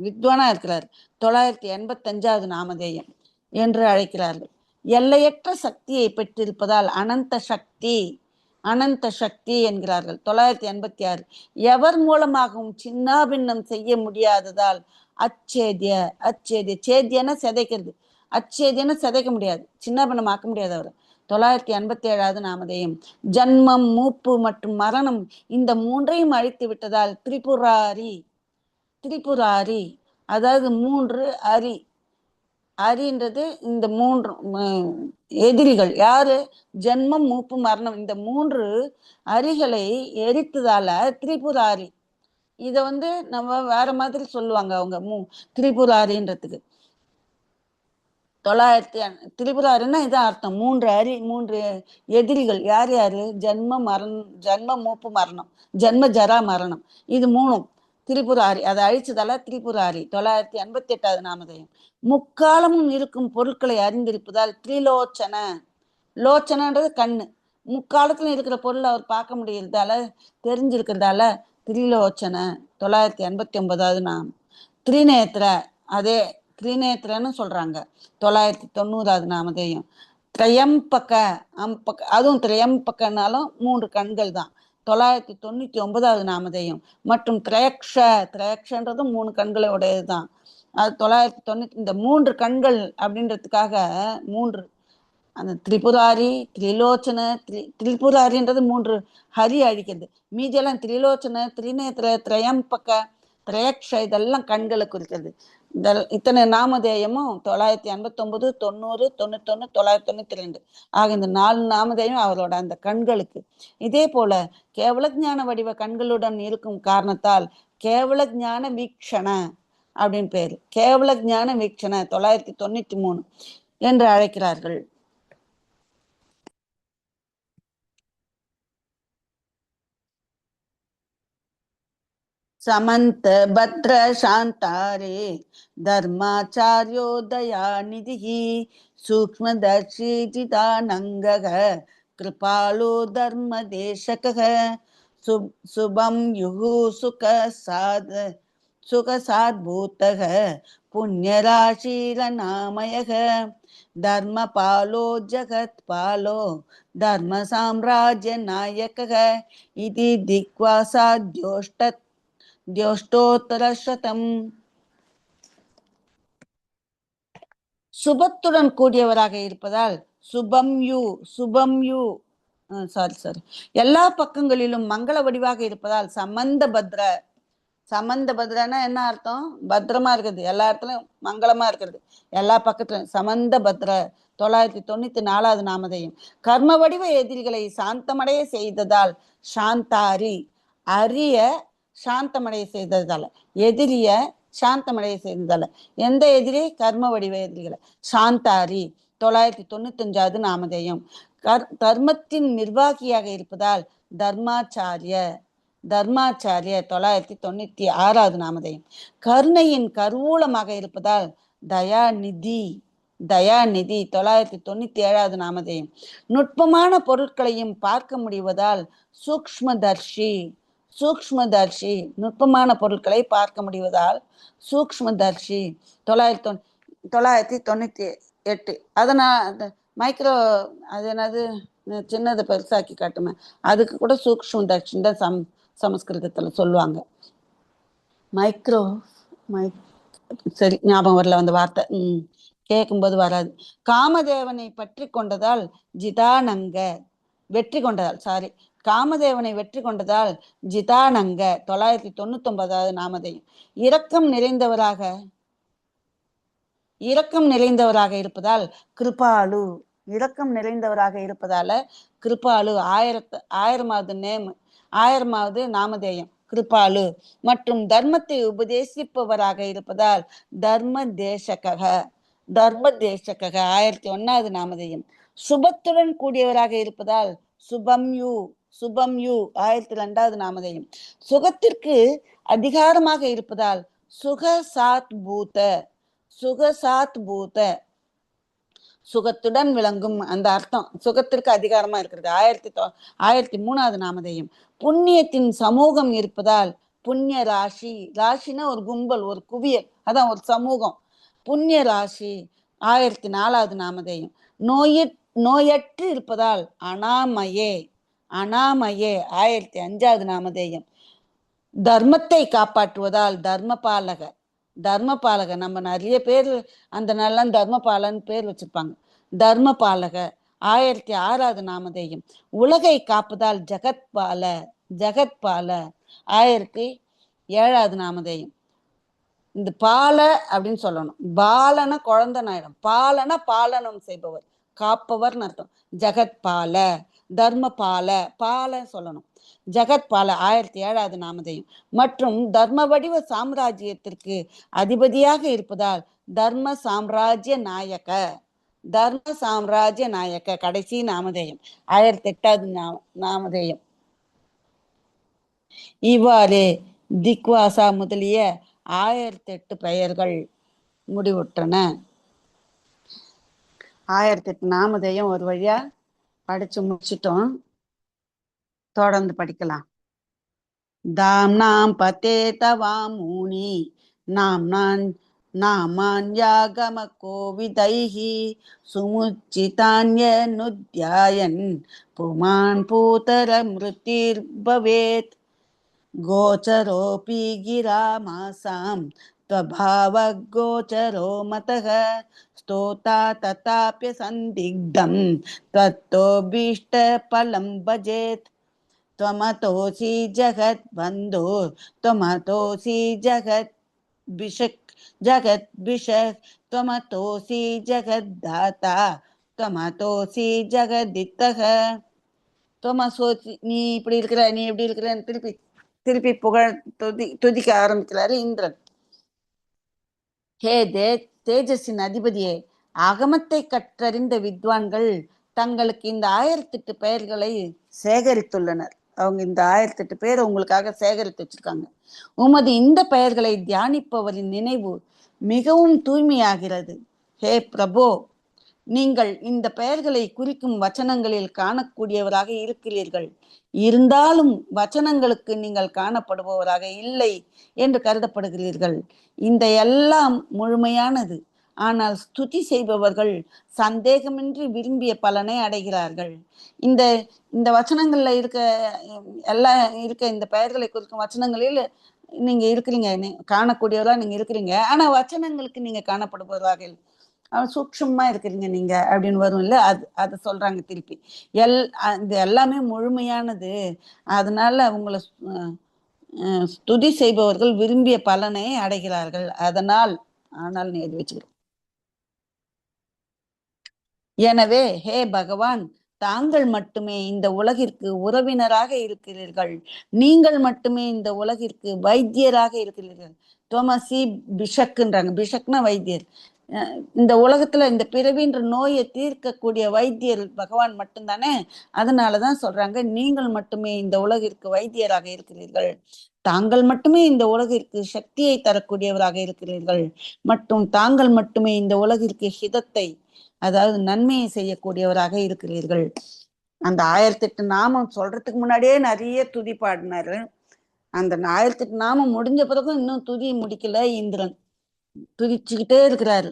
வித்வானா இருக்கிறார். 985வது நாமதேயம் என்று அழைக்கிறார்கள். எல்லையற்ற சக்தியை பெற்றிருப்பதால் அனந்த சக்தி அனந்த சக்தி என்கிறார்கள். 986 எவர் மூலமாகவும் சின்னாபின்னம் செய்ய முடியாததால் அச்சேதிய அச்சேதிய சேத்தியன சிதைக்கிறது, அச்சேதியன சிதைக்க முடியாது, சின்னாபின்னம் ஆக்க முடியாது அவர். 987வது நாமதேயம். ஜன்மம் மூப்பு மற்றும் மரணம் இந்த மூன்றையும் அழித்து விட்டதால் திரிபுராரி திரிபுராரி அதாவது மூன்று அரி அரின்றது இந்த மூன்று எதிரிகள் யாரு? ஜென்மம் மூப்பு மரணம் இந்த மூன்று அரிகளை எரித்ததால திரிபுராரி. இத நம்ம வேற மாதிரி சொல்லுவாங்க அவங்க திரிபுராரின்றதுக்கு. திரிபுராரின்னா இதான் அர்த்தம். மூன்று எதிரிகள் யார் யாரு? ஜென்ம மூப்பு மரணம், ஜென்ம ஜரா மரணம், இது மூணும் திரிபுராரி. அதை அழிச்சதால திரிபுராரி. 988வது நாமதேயம். முக்காலமும் இருக்கும் பொருட்களை அறிந்திருப்பதால் திரிலோச்சன. லோச்சனன்றது கண்ணு. முக்காலத்துல இருக்கிற பொருளை அவர் பார்க்க முடியறதால தெரிஞ்சிருக்கிறதால திரிலோச்சன. 989வது நாம். திரிநேத்திர அதே திரிநேத்திரன்னு சொல்றாங்க. 990வது நாமதேயம். திரையம்பக்க அம்பக்க அதுவும் திரையம்பக்கனாலும் மூன்று கண்கள் தான். 999வது நாமதேயம். மற்றும் திரையக்ஷன்றதும் மூணு கண்களை உடையதுதான். அது 990. இந்த மூன்று கண்கள் அப்படின்றதுக்காக மூன்று அந்த திரிபுராரி திரிலோச்சன திரிபுராரின்றது மூன்று ஹரி அழிக்கிறது. மீதியெல்லாம் திரிலோச்சன திரிநேத்திர திரையம்பக்க திரையக்ஷ இதெல்லாம் கண்களை குறிக்கிறது. இத்தனை நாமதேயமும் 989 90 91 992 ஆக இந்த 4 நாமதேயம் அவரோட அந்த கண்களுக்கு. இதே போல கேவல ஞான வடிவ கண்களுடன் இருக்கும் காரணத்தால் கேவல ஞான வீக்ஷண அப்படின்னு பேரு. கேவல ஞான வீக்ஷண 993 என்று அழைக்கிறார்கள். समंत भद्र शांतारे धर्माचार्योदया निधि सूक्ष्मदर्शी चिदानंगः कृपालो धर्मदेशकः शुभम युः सुखसाद्भूतः पुण्यराशीरनामयः धर्मपालो जगत्पालो धर्म साम्राज्य नायकः इति द्योष्टोत्तरशतम्. சுபத்துடன் கூடியவராக இருப்பதால் சுபம்யு சாரி எல்லா பக்கங்களிலும் மங்கள வடிவாக இருப்பதால் சமந்த பத்ரனா என்ன அர்த்தம்? பத்திரமா இருக்கிறது, எல்லா இடத்துலயும் மங்களமா இருக்கிறது, எல்லா பக்கத்துலயும் சமந்த பத்ர. 994வது நாமதேயம். கர்ம வடிவ எதிரிகளை சாந்தமடைய செய்ததால் சாந்தாரி. அரிய சாந்தமடைய செய்ததால எதிரிய சாந்தமடைய செய்ததால எந்த எதிரி? கர்ம வடிவ எதிரிகளை சாந்தாரி. 995வது நாமதேயம். தர்மத்தின் நிர்வாகியாக இருப்பதால் தர்மாச்சாரிய 996வது நாமதேயம். கருணையின் கருவூலமாக இருப்பதால் தயாநிதி 997வது நாமதேயம். நுட்பமான பொருட்களையும் பார்க்க முடிவதால் சூக்ஷ்மதர்ஷி நுட்பமான பொருட்களை பார்க்க முடிவதால் சூக்ஷ்மதர்ஷி. 998. அதனால் மைக்ரோ அது என்னது சின்னதை பெருசாக்கி காட்டுமே, அதுக்கு கூட சூக்ஷ்ம தர்ஷன் தான் சமஸ்கிருதத்துல சொல்லுவாங்க. மைக்ரோ சரி ஞாபகம் வரல அந்த வார்த்தை. கேட்கும்போது வராது. காமதேவனை பற்றி கொண்டதால் ஜிதானங்க, வெற்றி கொண்டதால், சாரி, காமதேவனை வெற்றி கொண்டதால் ஜிதானங்க 999வது நாமதேயம். இரக்கம் நிறைந்தவராக இருப்பதால் கிருபாலு, இரக்கம் நிறைந்தவராக இருப்பதால கிருபாலு 1000வது நாமதேயம் கிருபாலு. மற்றும் தர்மத்தை உபதேசிப்பவராக இருப்பதால் தர்ம தேசக 1001வது நாமதேயம். சுபத்துடன் கூடியவராக இருப்பதால் சுபம்யு 1002வது நாமதேயம். சுகத்திற்கு அதிகாரமாக இருப்பதால் சுகசாத் பூத, சுகத்துடன் விளங்கும் அந்த அர்த்தம், சுகத்திற்கு அதிகாரமா இருக்கிறது. 1003வது நாமதேயம். புண்ணியத்தின் சமூகம் இருப்பதால் புண்ணிய ராசி, ராசினா ஒரு கும்பல், ஒரு குவியல், அதான் ஒரு சமூகம். புண்ணிய ராசி 1004வது நாமதேயம். நோயற்று இருப்பதால் அனாமயே 1005வது நாமதேயம். தர்மத்தை காப்பாற்றுவதால் தர்மபாலக, நம்ம நிறைய பேர் அந்த நாள்லாம் தர்மபாலன் பேர் வச்சிருப்பாங்க. தர்மபாலக 1006வது நாமதேயம். உலகை காப்பதால் ஜகத்பால 1007வது நாமதேயம். இந்த பால அப்படின்னு சொல்லணும். பாலன குழந்தை நாயிடும், பாலன பாலனம் செய்பவர், காப்பவர்னு அர்த்தம். ஜகத்பால, தர்மபால, பால சொல்லணும். ஜகத்பால 1007வது நாமதேயம். மற்றும் தர்ம வடிவ சாம்ராஜ்யத்திற்கு அதிபதியாக இருப்பதால் தர்ம சாம்ராஜ்ய நாயக்க கடைசி நாமதேயம் 1008வது நாமதேயம். இவ்வாறு திக்வாசா முதலிய 1008 பெயர்கள் முடிவுற்றன. 1008 நாமதேயம் ஒரு வழியா படிச்சு முடிச்சிட்டோம். தொடர்ந்து படிக்கலாம். தாம்னாம் பதே தவாமூனி நாமான்யாகம கோவிதைஹி சுமுச்சிதான்யனுத்யாயன் புமான் பூதர மிருத்திர் பவேத் கோச்சரோபி கிராமாசாம் த்வபாவ கோச்சரோ மதஹ ஸ்தோதா ததாப்ய சந்திக்தம் தத்தோபீஷ்ட பலம் பஜேத் त्वमतोऽसि जगद्बन्धो त्वमतोऽसि जगद्विषः त्वमतोऽसि जगद्दाता त्वमतोऽसि जगदितः. त्वमसोऽसि, நீ இப்படி இருக்கிற, நீ எப்படி இருக்கிறன்னு திருப்பி புகழ் துதிக்க ஆரம்பிக்கிறாரு இந்திரன். ஹே தேஜஸின் அதிபதியே, அகமத்தை கற்றறிந்த வித்வான்கள் தங்களுக்கு இந்த 1008 பெயர்களை சேகரித்துள்ளனர். அவங்க இந்த 1008 பேர் உங்களுக்காக சேகரித்து வச்சிருக்காங்க. உமது இந்த பெயர்களை தியானிப்பவரின் நினைவு மிகவும் தூய்மையாகிறது. ஹே பிரபோ, நீங்கள் இந்த பெயர்களை குறிக்கும் வச்சனங்களில் காணக்கூடியவராக இருக்கிறீர்கள். இருந்தாலும் வச்சனங்களுக்கு நீங்கள் காணப்படுபவராக இல்லை என்று கருதப்படுகிறீர்கள். இந்த எல்லாம் முழுமையானது. ஆனால் ஸ்துதி செய்பவர்கள் சந்தேகமின்றி விரும்பிய பலனை அடைகிறார்கள். இந்த இந்த வச்சனங்கள்ல இருக்க இந்த பெயர்களை குறிக்கும் வச்சனங்களில் நீங்க இருக்கிறீங்க, காணக்கூடியவரா நீங்க இருக்கிறீங்க. ஆனா வச்சனங்களுக்கு நீங்க காணப்படுபவராக சூக்ஷமா இருக்கிறீங்க நீங்க அப்படின்னு வரும் இல்ல, அதை சொல்றாங்க திருப்பி. இது எல்லாமே முழுமையானது. அதனால உங்களை ஸ்துதி செய்பவர்கள் விரும்பிய பலனை அடைகிறார்கள். ஆனால் நீ எழுதி வச்சுக்கிறோம். எனவே ஹே பகவான், தாங்கள் மட்டுமே இந்த உலகிற்கு உறவினராக இருக்கிறீர்கள். நீங்கள் மட்டுமே இந்த உலகிற்கு வைத்தியராக இருக்கிறீர்கள். தோமசி பிஷக்குன்றாங்க. பிஷக்னா வைத்தியர். இந்த உலகத்துல இந்த பிறவின்ற நோயை தீர்க்கக்கூடிய வைத்தியர் பகவான் மட்டும்தானே. அதனாலதான் சொல்றாங்க, நீங்கள் மட்டுமே இந்த உலகிற்கு வைத்தியராக இருக்கிறீர்கள். தாங்கள் மட்டுமே இந்த உலகிற்கு சக்தியை தரக்கூடியவராக இருக்கிறீர்கள். மற்றும் தாங்கள் மட்டுமே இந்த உலகிற்கு ஹிதத்தை, அதாவது நன்மையை செய்யக்கூடியவராக இருக்கிறீர்கள். அந்த 1008 நாமம் சொல்றதுக்கு முன்னாடியே நிறைய துதி பாடினாரு. அந்த 1008 நாமம் முடிஞ்ச பிறகும் இன்னும் துதி முடிக்கல இந்திரன், துதிச்சுக்கிட்டே இருக்கிறாரு.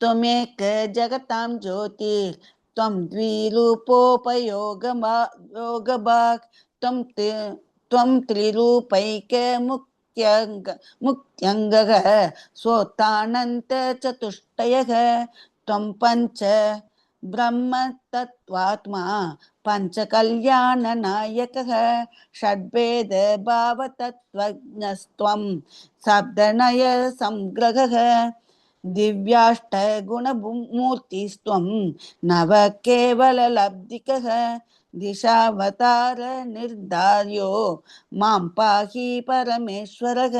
தொமேக்க ஜகதாம் ஜோதி त्वं द्विरूपोपयोगभाक् त्वं त्रिरूपैकमुख्यङ्गः स्वोत्तानन्तचतुष्टयः त्वं पञ्च ब्रह्मतत्त्वात्मा पञ्चकल्याणनायकः षड्भेदभावतत्त्वज्ञस्त्वं शब्दनय संग्रहः दिव्याष्टगुणमूर्तिस्त्वं नवकेवललब्धिकः दिशावतार निर्धार्यो मां पाहि परमेश्वरः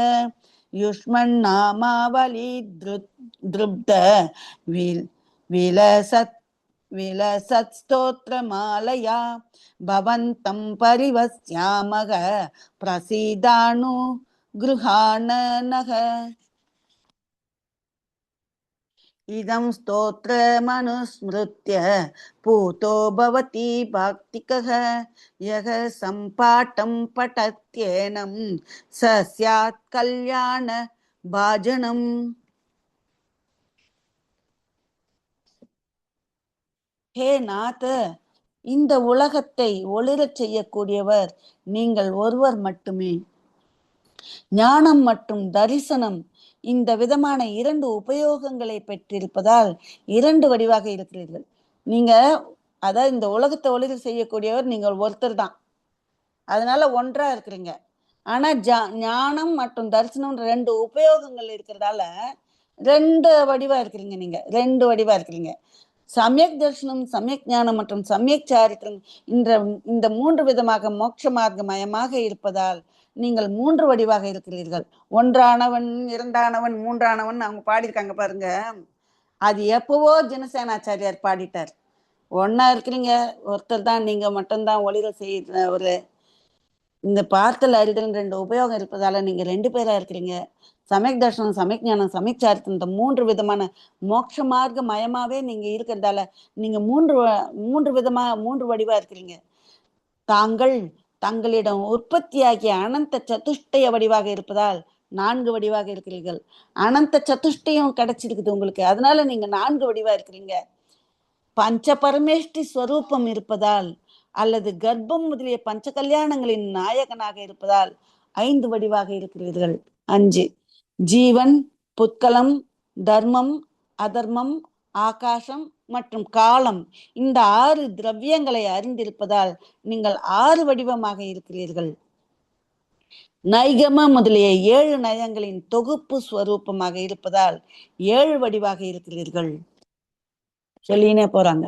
युष्मन्नामावली द्रुब्ध विलसत् विलसत्स्तोत्रमालया भवन्तं परिवस्यामः प्रसीदानुगृहाणनः इदं स्तोत्रमनुस्मृत्य पूतो भवति भक्तिकः यः सम्पाठं पठत्येनं स स्यात् कल्याण भाजनम्. ஹே நாத, இந்த உலகத்தை ஒளிரச் செய்யக்கூடியவர் நீங்கள் ஒருவர் மட்டுமே. ஞானம் மற்றும் தரிசனம் இந்த விதமான இரண்டு உபயோகங்களை பெற்றிருப்பதால் இரண்டு வடிவாக இருக்கிறீர்கள். நீங்க அதாவது இந்த உலகத்தை ஒளிர செய்யக்கூடியவர் நீங்கள் ஒருத்தர் தான், அதனால ஒன்றா இருக்கிறீங்க. ஆனா ஞானம் மற்றும் தரிசனம் ரெண்டு உபயோகங்கள் இருக்கிறதால ரெண்டு வடிவா இருக்கிறீங்க. நீங்க ரெண்டு வடிவா இருக்கிறீங்க. சமயக் தரிசனம், சமயக் ஞானம் மற்றும் சமயக் சாரித்திரம் இந்த மூன்று விதமாக மோட்ச மார்க்கமயமாக இருப்பதால் நீங்கள் மூன்று வடிவாக இருக்கிறீர்கள். ஒன்றானவன், இரண்டானவன், மூன்றானவன் அவங்க பாடியிருக்காங்க பாருங்க. அது எப்பவோ ஜனசேனாச்சாரியார் பாடிட்டார். ஒன்னா இருக்கிறீங்க, ஒருத்தர் தான், நீங்க மட்டும்தான் ஒளிர செய்ய ஒரு இந்த பார்த்தல் அறிதல் ரெண்டு உபயோகம் இருப்பதால நீங்க ரெண்டு பேரா இருக்கிறீங்க. சமயக் தர்ஷனம், சமயக் ஞானம், சமயக் சாரித்திரம் இந்த மூன்று விதமான மோட்ச மார்க்க மயமாவே நீங்க இருக்கிறதால நீங்க மூன்று விதமா மூன்று வடிவா இருக்கிறீங்க. தாங்கள் தங்களிடம் உற்பத்தியாகிய அனந்த சதுஷ்டய வடிவாக இருப்பதால் நான்கு வடிவாக இருக்கிறீர்கள். அனந்த சதுஷ்டயம் கிடைச்சிருக்குது உங்களுக்கு, அதனால நீங்க நான்கு வடிவா இருக்கிறீங்க. பஞ்ச பரமேஷ்டி ஸ்வரூபம் இருப்பதால் அல்லது கர்ப்பம் முதலிய பஞ்ச கல்யாணங்களின் நாயகனாக இருப்பதால் ஐந்து வடிவாக இருக்கிறீர்கள். 5 ஜீவன், புத்கலம், தர்மம், அதர்மம், ஆகாசம் மற்றும் காலம் இந்த 6 திரவியங்களை அறிந்திருப்பதால் நீங்கள் 6 வடிவமாக இருக்கிறீர்கள். நைகம முதலிய 7 நயங்களின் தொகுப்பு ஸ்வரூபமாக இருப்பதால் 7 வடிவாக இருக்கிறீர்கள். சொல்லினே போறாங்க.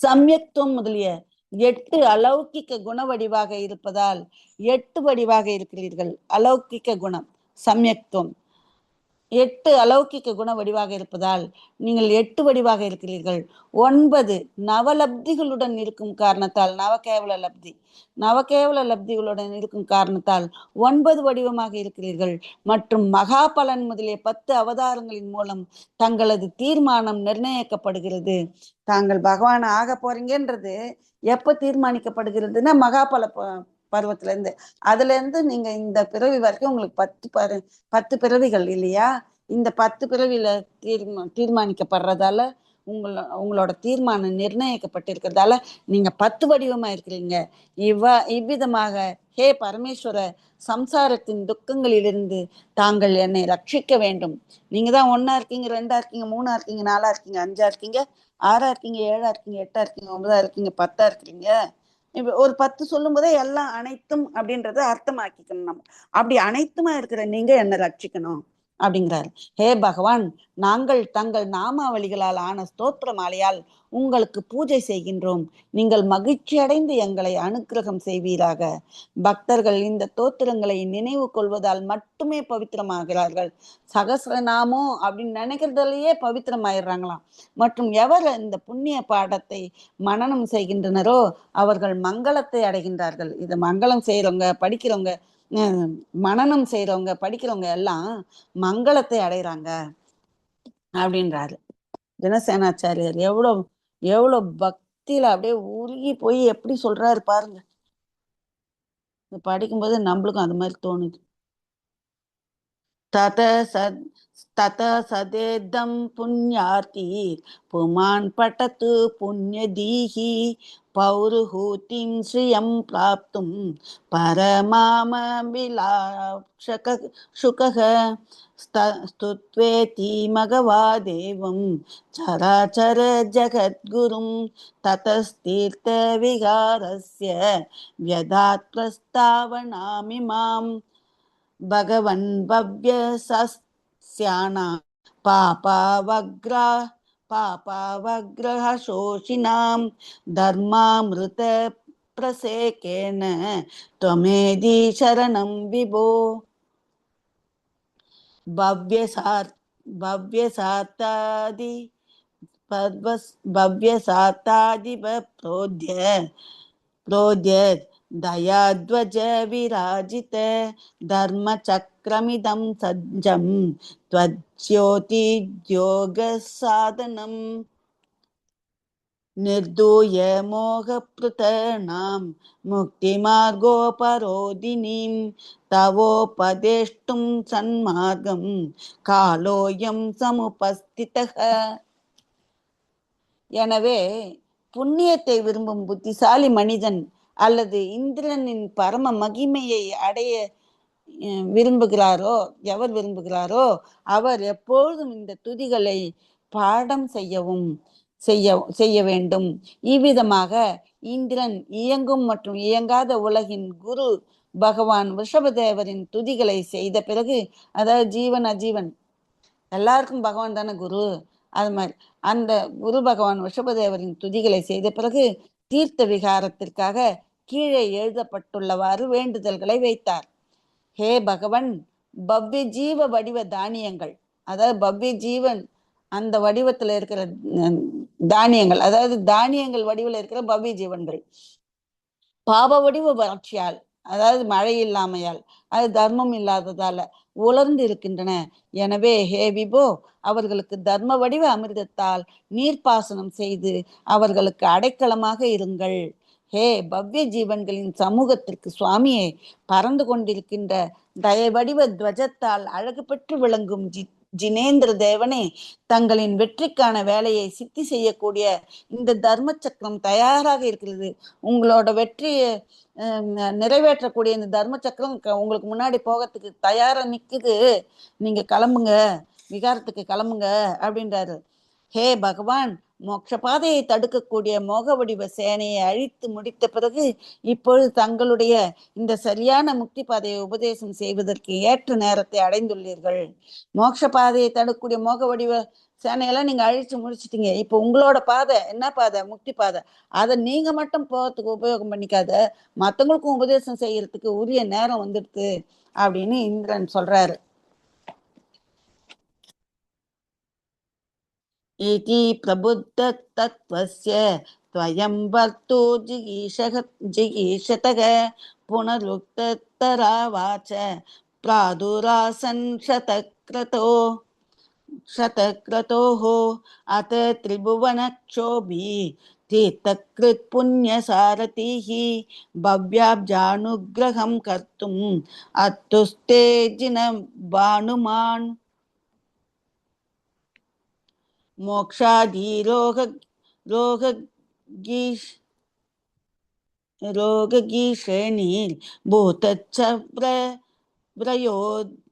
சம்யக்துவம் முதலிய 8 அலௌகிக்க குண வடிவாக இருப்பதால் 8 வடிவாக இருக்கிறீர்கள். அலௌகிக்க குணம் சம்யக்துவம் 8 அலௌகிக்க குண வடிவாக இருப்பதால் நீங்கள் 8 வடிவாக இருக்கிறீர்கள். 9 நவலப்திகளுடன் இருக்கும் காரணத்தால் நவகேவல லப்திகளுடன் இருக்கும் காரணத்தால் 9 வடிவமாக இருக்கிறீர்கள். மற்றும் மகாபலன் முதலிய 10 அவதாரங்களின் மூலம் தங்களது தீர்மானம் நிர்ணயிக்கப்படுகிறது. தாங்கள் பகவான் ஆக போறீங்கன்றது எப்ப தீர்மானிக்கப்படுகிறதுன்னா மகாபல பருவத்துல இருந்து, அதுல இருந்து நீங்க இந்த பிறவி வரைக்கும் உங்களுக்கு 10 பிறவிகள் இல்லையா, இந்த 10 பிறவில தீர்மானிக்கப்படுறதால உங்களோட தீர்மானம் நிர்ணயிக்கப்பட்டிருக்கிறதால நீங்க 10 வடிவமா இருக்கிறீங்க. இவ்விதமாக ஹே பரமேஸ்வர, சம்சாரத்தின் துக்கங்களிலிருந்து தாங்கள் என்னை ரட்சிக்க வேண்டும். நீங்க தான் 1ஆ இருக்கீங்க, 2ஆ இருக்கீங்க, 3ஆ இருக்கீங்க, 4ஆ இருக்கீங்க, 5ஆ இருக்கீங்க, 6ஆ இருக்கீங்க, 7ஆ இருக்கீங்க, 8ஆ இருக்கீங்க, 9ஆ இருக்கீங்க, 10ஆ இருக்கிறீங்க. ஒரு 10 சொல்லும் போதே எல்லாம் அனைத்தும் அப்படின்றத அர்த்தமாக்கிக்கணும். நம்ம அப்படி அனைத்துமா இருக்கிற நீங்க என்ன ரட்சிக்கணும் அப்படிங்கிறாரு. ஹே பகவான், நாங்கள் தங்கள் நாமாவளிகளால் ஆன ஸ்தோத்திர மாலையால் உங்களுக்கு பூஜை செய்கின்றோம். நீங்கள் மகிழ்ச்சி அடைந்து எங்களை அனுக்கிரகம் செய்வீராக. பக்தர்கள் இந்த தோத்திரங்களை நினைவு கொள்வதால் மட்டுமே பவித்திரமாகிறார்கள். சகசிரநாமம் அப்படின்னு நினைக்கிறதுலயே பவித்திரமாயிடுறாங்களாம். மற்றும் எவர் இந்த புண்ணிய பாடத்தை மனனம் செய்கின்றனரோ அவர்கள் மங்களத்தை அடைகின்றார்கள். இது மங்களம் செய்யறவங்க, படிக்கிறவங்க, மனனம் செய்யறவங்க, படிக்கிறவங்க எல்லாம் மங்களத்தை அடைகிறாங்க அப்படின்றாரு ஜனசேனாச்சாரியர். எவ்வளவு பக்தியில அப்படியே உருகி போய் எப்படி சொல்றாரு பாருங்க. படிக்கும்போது நம்மளுக்கும் அது மாதிரி தோணுது. तत सद् तत सदेदं पुण्यार्ति पुमान् पठतु पुण्यदीः पौरुहूतिं श्रियं प्राप्तुं परमामभिलाषुकः स्तुत्वेति मघवादेवं चराचर जगद्गुरुं ततस्तीर्थविहारस्य व्यदात् प्रस्तावनामिमाम् भगवन् भव्यसस्यानां पापावग्रा पापावग्रहशोषिणां धर्मामृत प्रसेकेन त्वमेदि शरणं विभो भव्यसार् भव्यसातादि भव्यसातादिप्रोद्य दयाध्वज विराजित धर्मचक्रमिदं सज्जं त्वज्ज्योतिद्योगसाधनम् निर्दूय मोहपृतनां मुक्तिमार्गोपरोधिनीं तवोपदेष्टुं सन्मार्गं कालोऽयं समुपस्थितः. எனவே புண்ணியத்தை விரும்பும் புத்திசாலி மனிதன் அல்லது இந்திரனின் பரம மகிமையை அடைய எவர் விரும்புகிறாரோ அவர் எப்பொழுதும் இந்த துதிகளை பாடம் செய்ய வேண்டும். இவ்விதமாக இந்திரன் இயங்கும் மற்றும் இயங்காத உலகின் குரு பகவான் ரிஷபதேவரின் துதிகளை செய்த பிறகு, அதாவது ஜீவன் அஜீவன் எல்லாருக்கும் பகவான் தானே குரு, அது மாதிரி அந்த குரு பகவான் ரிஷபதேவரின் துதிகளை செய்த பிறகு தீர்த்த விகாரத்திற்காக கீழே எழுதப்பட்டுள்ளவாறு வேண்டுதல்களை வைத்தார். ஹே பகவன், பவ்ய ஜீவ வடிவ தானியங்கள், அதாவது பவ்ய ஜீவன் அந்த வடிவத்துல இருக்கிற தானியங்கள், அதாவது தானியங்கள் வடிவில் இருக்கிற பவ்ய ஜீவன்கள் பாப வடிவ வறட்சியால், அதாவது மழை இல்லாமையால், அது தர்மம் இல்லாததால உலர்ந்து இருக்கின்றன. எனவே ஹே விபோ, அவர்களுக்கு தர்ம வடிவ அமிர்தத்தால் நீர்ப்பாசனம் செய்து அவர்களுக்கு அடைக்கலமாக இருங்கள். ஹே பவ்ய ஜீவன்களின் சமூகத்திற்கு சுவாமியே, பறந்து கொண்டிருக்கின்ற தயவடிவ துவஜத்தால் அழகு பெற்று விளங்கும் ஜினேந்திர தேவனே, தங்களின் வெற்றிக்கான வேலையை சித்தி செய்யக்கூடிய இந்த தர்ம சக்கரம் தயாராக இருக்கிறது. உங்களோட வெற்றியை நிறைவேற்றக்கூடிய இந்த தர்ம சக்கரம் உங்களுக்கு முன்னாடி போகிறதுக்கு தயாரா நிக்குது, நீங்க கிளம்புங்க, விகாரத்துக்கு கிளம்புங்க அப்படின்றாரு. ஹே பகவான், மோட்ச பாதையை தடுக்கக்கூடிய மோக வடிவ சேனையை அழித்து முடித்த பிறகு இப்பொழுது தங்களுடைய இந்த சரியான முக்தி பாதையை உபதேசம் செய்வதற்கு ஏற்ற நேரத்தை அடைந்துள்ளீர்கள். மோட்ச பாதையை தடுக்கக்கூடிய மோக வடிவ சேனையெல்லாம் நீங்க அழிச்சு முடிச்சிட்டீங்க. இப்போ உங்களோட பாதை என்ன பாதை? முக்தி பாதை. அதை நீங்க மட்டும் போறதுக்கு உபயோகம் பண்ணிக்காத, மற்றவங்களுக்கும் உபதேசம் செய்யறதுக்கு உரிய நேரம் வந்துடுது அப்படின்னு இந்திரன் சொல்றாரு. इति प्रबुद्धतत्त्वस्य त्वयं वर्तो जिगीषतः पुनरुक्ततरावाच प्रादुरासन् शतक्रतोः अथ त्रिभुवनक्षोभी तीर्थकृत् पुण्यसारथिः भव्याब्जानुग्रहं कर्तुम् अत्तुस्ते जिनभानुमान् रोगगीषेणीर् भूतच्च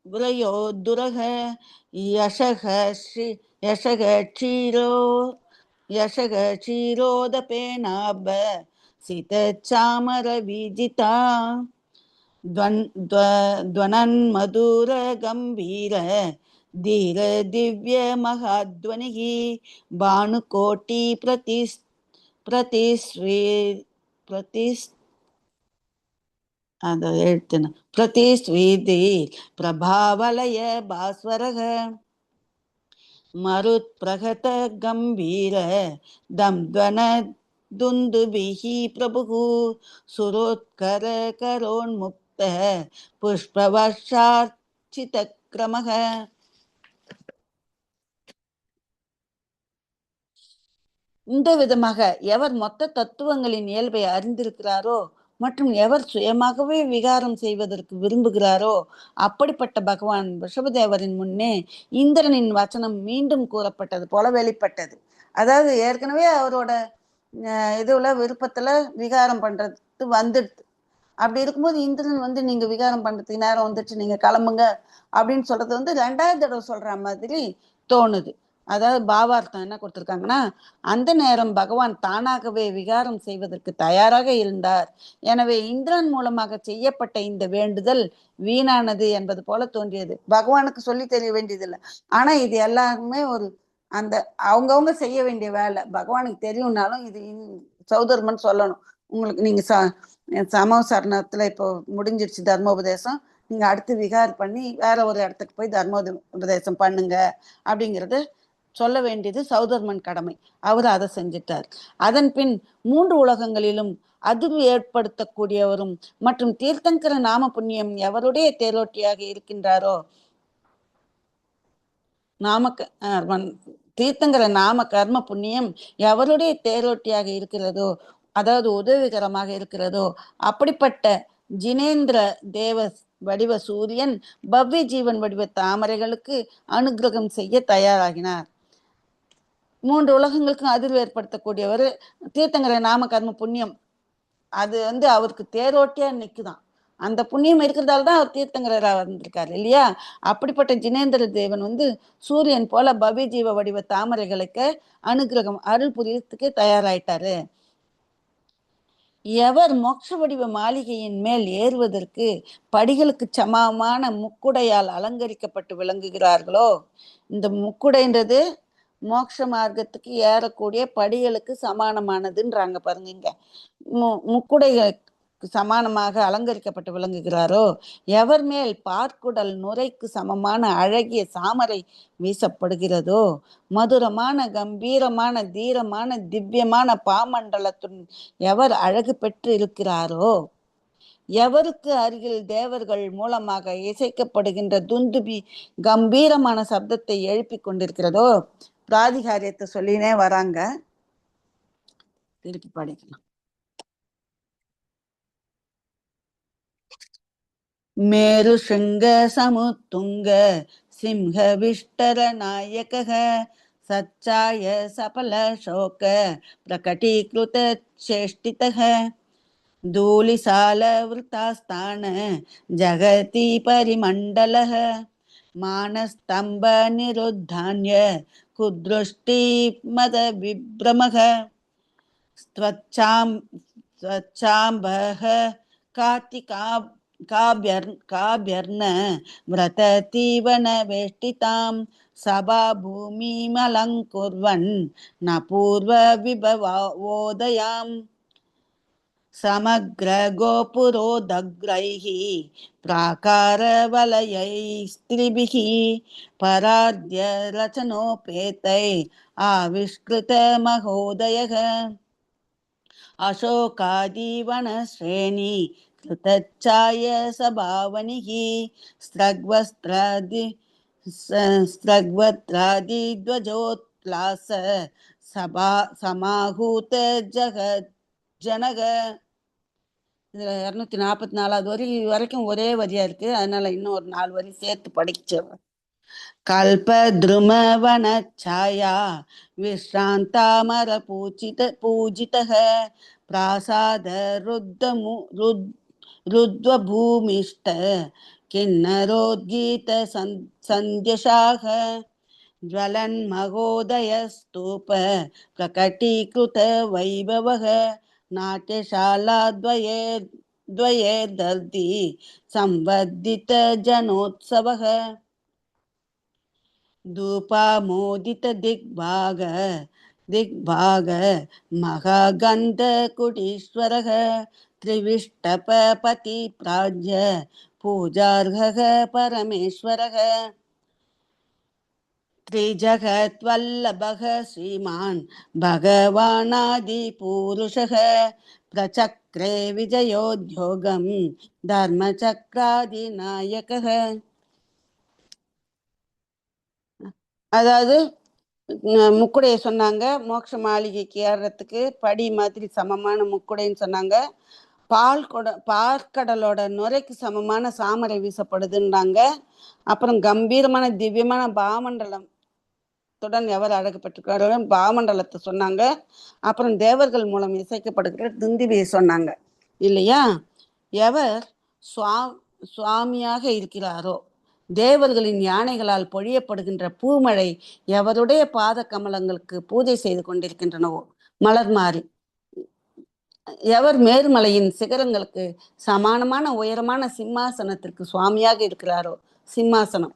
व्रयोदुरः यशः क्षीरोदपेनाभ सितचामरविजिता ध्वनन्मधुर गम्भीर धीर दिव्य महाध्वनिः भानुकोटि प्रतिस्वीति प्रभावलय भास्वरः मरुत्प्रहत गम्भीर दम्ध्वन दुन्दुभिः प्रभुः सुरोत्कर करोन्मुक्तः पुष्पवर्षार्चितक्रमः. இந்த விதமாக எவர் மொத்த தத்துவங்களின் இயல்பை அறிந்திருக்கிறாரோ, மற்றும் எவர் சுயமாகவே விகாரம் செய்வதற்கு விரும்புகிறாரோ அப்படிப்பட்ட பகவான் ரிஷபதேவரின் முன்னே இந்திரனின் வச்சனம் மீண்டும் கூறப்பட்டது போல வெளிப்பட்டது. அதாவது ஏற்கனவே அவரோட இதுல விருப்பத்துல விகாரம் பண்றது வந்துடுது. அப்படி இருக்கும்போது இந்திரன் வந்து நீங்க விகாரம் பண்றதுக்கு நேரம் வந்துட்டு நீங்க கிளம்புங்க அப்படின்னு சொல்றது வந்து 2வது தடவை சொல்ற மாதிரி தோணுது. அதாவது பாவார்த்தம் என்ன கொடுத்திருக்காங்கன்னா, அந்த நேரம் பகவான் தானாகவே விகாரம் செய்வதற்கு தயாராக இருந்தார். எனவே இந்திரன் மூலமாக செய்யப்பட்ட இந்த வேண்டுதல் வீணானது என்பது போல தோன்றியது. பகவானுக்கு சொல்லி தெரிய வேண்டியதில்லை. ஆனா இது எல்லாருமே ஒரு அந்த அவங்கவுங்க செய்ய வேண்டிய வேலை. பகவானுக்கு தெரியும்னாலும் இது சௌதர்மன் சொல்லணும். உங்களுக்கு நீங்க சமோசரணத்துல இப்போ முடிஞ்சிருச்சு தர்மோபதேசம், நீங்க அடுத்து விகார் பண்ணி வேற ஒரு இடத்துக்கு போய் தர்மோபதேசம் பண்ணுங்க அப்படிங்கிறது சொல்ல வேண்டியது சௌதர்மன் கடமை. அவர் அதை செஞ்சிட்டார். அதன் பின் 3 உலகங்களிலும் அதிர்வு ஏற்படுத்தக்கூடியவரும் மற்றும் தீர்த்தங்கர நாம புண்ணியம் எவருடைய தேரோட்டியாக இருக்கின்றாரோ தீர்த்தங்கர நாம கர்ம புண்ணியம் எவருடைய தேரோட்டியாக இருக்கிறதோ, அதாவது உதவிகரமாக இருக்கிறதோ, அப்படிப்பட்ட ஜினேந்திர தேவ வடிவ சூரியன் பவ்ய ஜீவன் வடிவ தாமரைகளுக்கு அனுகிரகம் செய்ய தயாராகினார். 3 உலகங்களுக்கும் அதிர்வு ஏற்படுத்தக்கூடியவர் தீர்த்தங்கர நாம கர்ம புண்ணியம். அது வந்து அவருக்கு தேரோட்டியா நிக்குதான். அந்த புண்ணியம் இருக்கிறதால தான் அவர் தீர்த்தங்கரா வந்திருக்காரு இல்லையா? அப்படிப்பட்ட ஜினேந்திர தேவன் வந்து சூரியன் போல பவ்ய ஜீவ வடிவ தாமரைகளுக்கு அனுகிரகம் அருள் புரியத்துக்கு தயாராயிட்டாரு. எவர் மோட்ச வடிவ மாளிகையின் மேல் ஏறுவதற்கு படிகளுக்கு சமமான முக்குடையால் அலங்கரிக்கப்பட்டு விளங்குகிறார்களோ, இந்த முக்குடைன்றது மோட்ச மார்க்கத்துக்கு ஏறக்கூடிய படிகளுக்கு சமானமானதுன்றாங்க பாருங்க. இங்க முக்குடைகளுக்கு சமானமாக அலங்கரிக்கப்பட்டு விளங்குகிறாரோ, எவர் மேல் பார்க்குடல் நுரைக்கு சமமான அழகிய சாமரை வீசப்படுகிறதோ, மதுரமான கம்பீரமான தீரமான திவ்யமான பாமண்டலத்துடன் எவர் அழகு பெற்று இருக்கிறாரோ, எவருக்கு அருகில் தேவர்கள் மூலமாக இசைக்கப்படுகின்ற துந்துபி கம்பீரமான சப்தத்தை எழுப்பி கொண்டிருக்கிறதோ, பிராதிகாரியத்தை சொல்லினே வராங்க. திருப்பி படிக்கலாம். மேரு சிங்க சமுத்துங்க சிம்ஹ விஷ்டர நாயக சச்சாய சபல சோக பிரகடீகிருத சேஷ்டிதः धूलिसाल वृतास्तान जगति परिमण्डलः मानस्तंभ निरुद्धान्य कुदृष्टि मद विभ्रमः स्वच्छाम्बः काभ्यर्न व्रततीवन वेष्टितां सभा भूमिमलङ्कुर्वन् न पूर्व विभवोदयाम् समग्र गोपुरोदग्रैः प्राकारवलयैस्त्रिभिः परार्द्य रचनोपेतै आविष्कृत महोदयः अशोकादिवनश्रेणी कृतच्छाय सभावनिः स्रग्वस्त्रादिध्वजोत्लास सभा समाहूत जगत् जनக. இதுல 244வது வரி வரைக்கும் ஒரே வரியா இருக்கு. அதனால இன்னும் ஒரு 4 வரி சேர்த்து படிச்சேன். कल्पद्रुमवनच्छाया विश्रान्तामर पूजितः प्रासाद रुद्वभूमिष्ठ किन्नरोद्गीत सन्ध्यशाः ज्वलन्महोदयस्तूप प्रकटीकृत वैभवः नाट्यशालाद्वये दर्दी संवर्धित जनोत्सवः धूपामोदित दिग्भाग महागन्ध कुटीश्वरः त्रिविष्टपति प्राज्य पूजार्हः परमेश्वरः त्रिजगद्वल्लभः श्रीमान् भगवानादिपूरुषः प्रचक्रे विजयोद्योगं धर्मचक्रादिनायकः. அதாவது முக்குடைய சொன்னாங்க. மோட்ச மாளிகைக்கு ஏறுறதுக்கு படி மாதிரி சமமான முக்குடைன்னு சொன்னாங்க. பார்க்கடலோட நுரைக்கு சமமான சாமரை வீசப்படுதுன்றாங்க. அப்புறம் கம்பீரமான திவ்யமான பாமண்டலத்துடன் எவர் அழகப்பட்டிருக்காரோ பாமண்டலத்தை சொன்னாங்க. அப்புறம் தேவர்கள் மூலம் இசைக்கப்படுகிற துந்திபியை சொன்னாங்க இல்லையா. எவர் சுவாமியாக இருக்கிறாரோ, தேவர்களின் யானைகளால் பொழியப்படுகின்ற பூமழை எவருடைய பாத கமலங்களுக்கு பூஜை செய்து கொண்டிருக்கின்றனவோ மலர் மாறி, எவர் மேருமலையின் சிகரங்களுக்கு சமானமான உயரமான சிம்மாசனத்திற்கு சுவாமியாக இருக்கிறாரோ சிம்மாசனம்,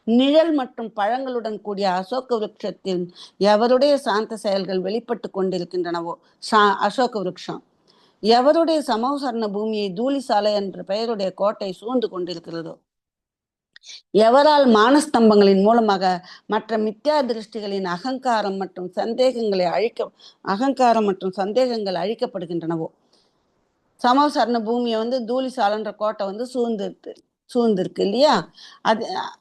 நிழல் மற்றும் பழங்களுடன் கூடிய அசோக விருட்சத்தில் எவருடைய சாந்த செயல்கள் வெளிப்பட்டு கொண்டிருக்கின்றனவோ அசோக விருட்சம், எவருடைய சமோசரண பூமியை தூளிசாலை என்ற பெயருடைய கோட்டை சூழ்ந்து கொண்டிருக்கிறதோ, எவரால் மானஸ்தம்பங்களின் மூலமாக மற்ற மித்யா திருஷ்டிகளின் அகங்காரம் மற்றும் சந்தேகங்கள் அழிக்கப்படுகின்றனவோ, சமோசரண பூமியை தூளிசாலன்ற கோட்டை சூழ்ந்திருக்கு இல்லையா.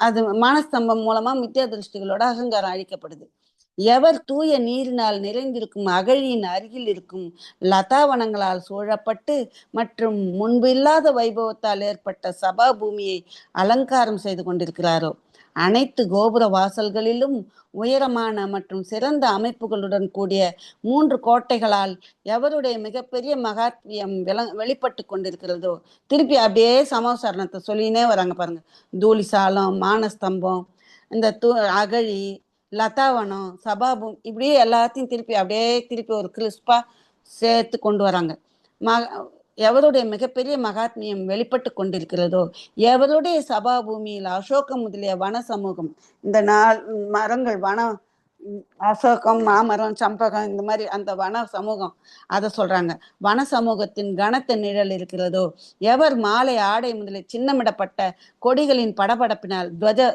அது மானஸ்தம்பம் மூலமா மித்யா திருஷ்டிகளோட அகங்காரம் அழிக்கப்படுது. எவர் தூய நீரினால் நிறைந்திருக்கும் அகழியின் அருகில் இருக்கும் லதாவனங்களால் சூழப்பட்டு மற்றும் முன்பு இல்லாத வைபவத்தால் ஏற்பட்ட சபா பூமியை அலங்காரம் செய்து கொண்டிருக்கிறாரோ, அனைத்து கோபுர வாசல்களிலும் உயரமான மற்றும் சிறந்த அமைப்புகளுடன் கூடிய 3 கோட்டைகளால் எவருடைய மிகப்பெரிய மகாத்மியம் வெளிப்பட்டு கொண்டிருக்கிறதோ, திருப்பி அப்படியே சமோசரணத்தை சொல்லினே வராங்க பாருங்க. தூளிசாலம், மானஸ்தம்பம், இந்த அகழி, லதாவனம், சபாபம், இப்படியே எல்லாத்தையும் திருப்பி ஒரு கிறிஸ்பா சேர்த்து கொண்டு வராங்க. எவருடைய மிகப்பெரிய மகாத்மியம் வெளிப்பட்டு கொண்டிருக்கிறதோ, எவருடைய சபா பூமியில் அசோகம் முதலிய வன சமூகம், இந்த மரங்கள் அசோகம், மாமரம், சம்பகம், இந்த மாதிரி அந்த வன சமூகம், அதை சொல்றாங்க. வன சமூகத்தின் கனத்த நிழல் இருக்கிறதோ, எவர் மாலை ஆடை முதலில் சின்னமிடப்பட்ட கொடிகளின் படபடப்பினால்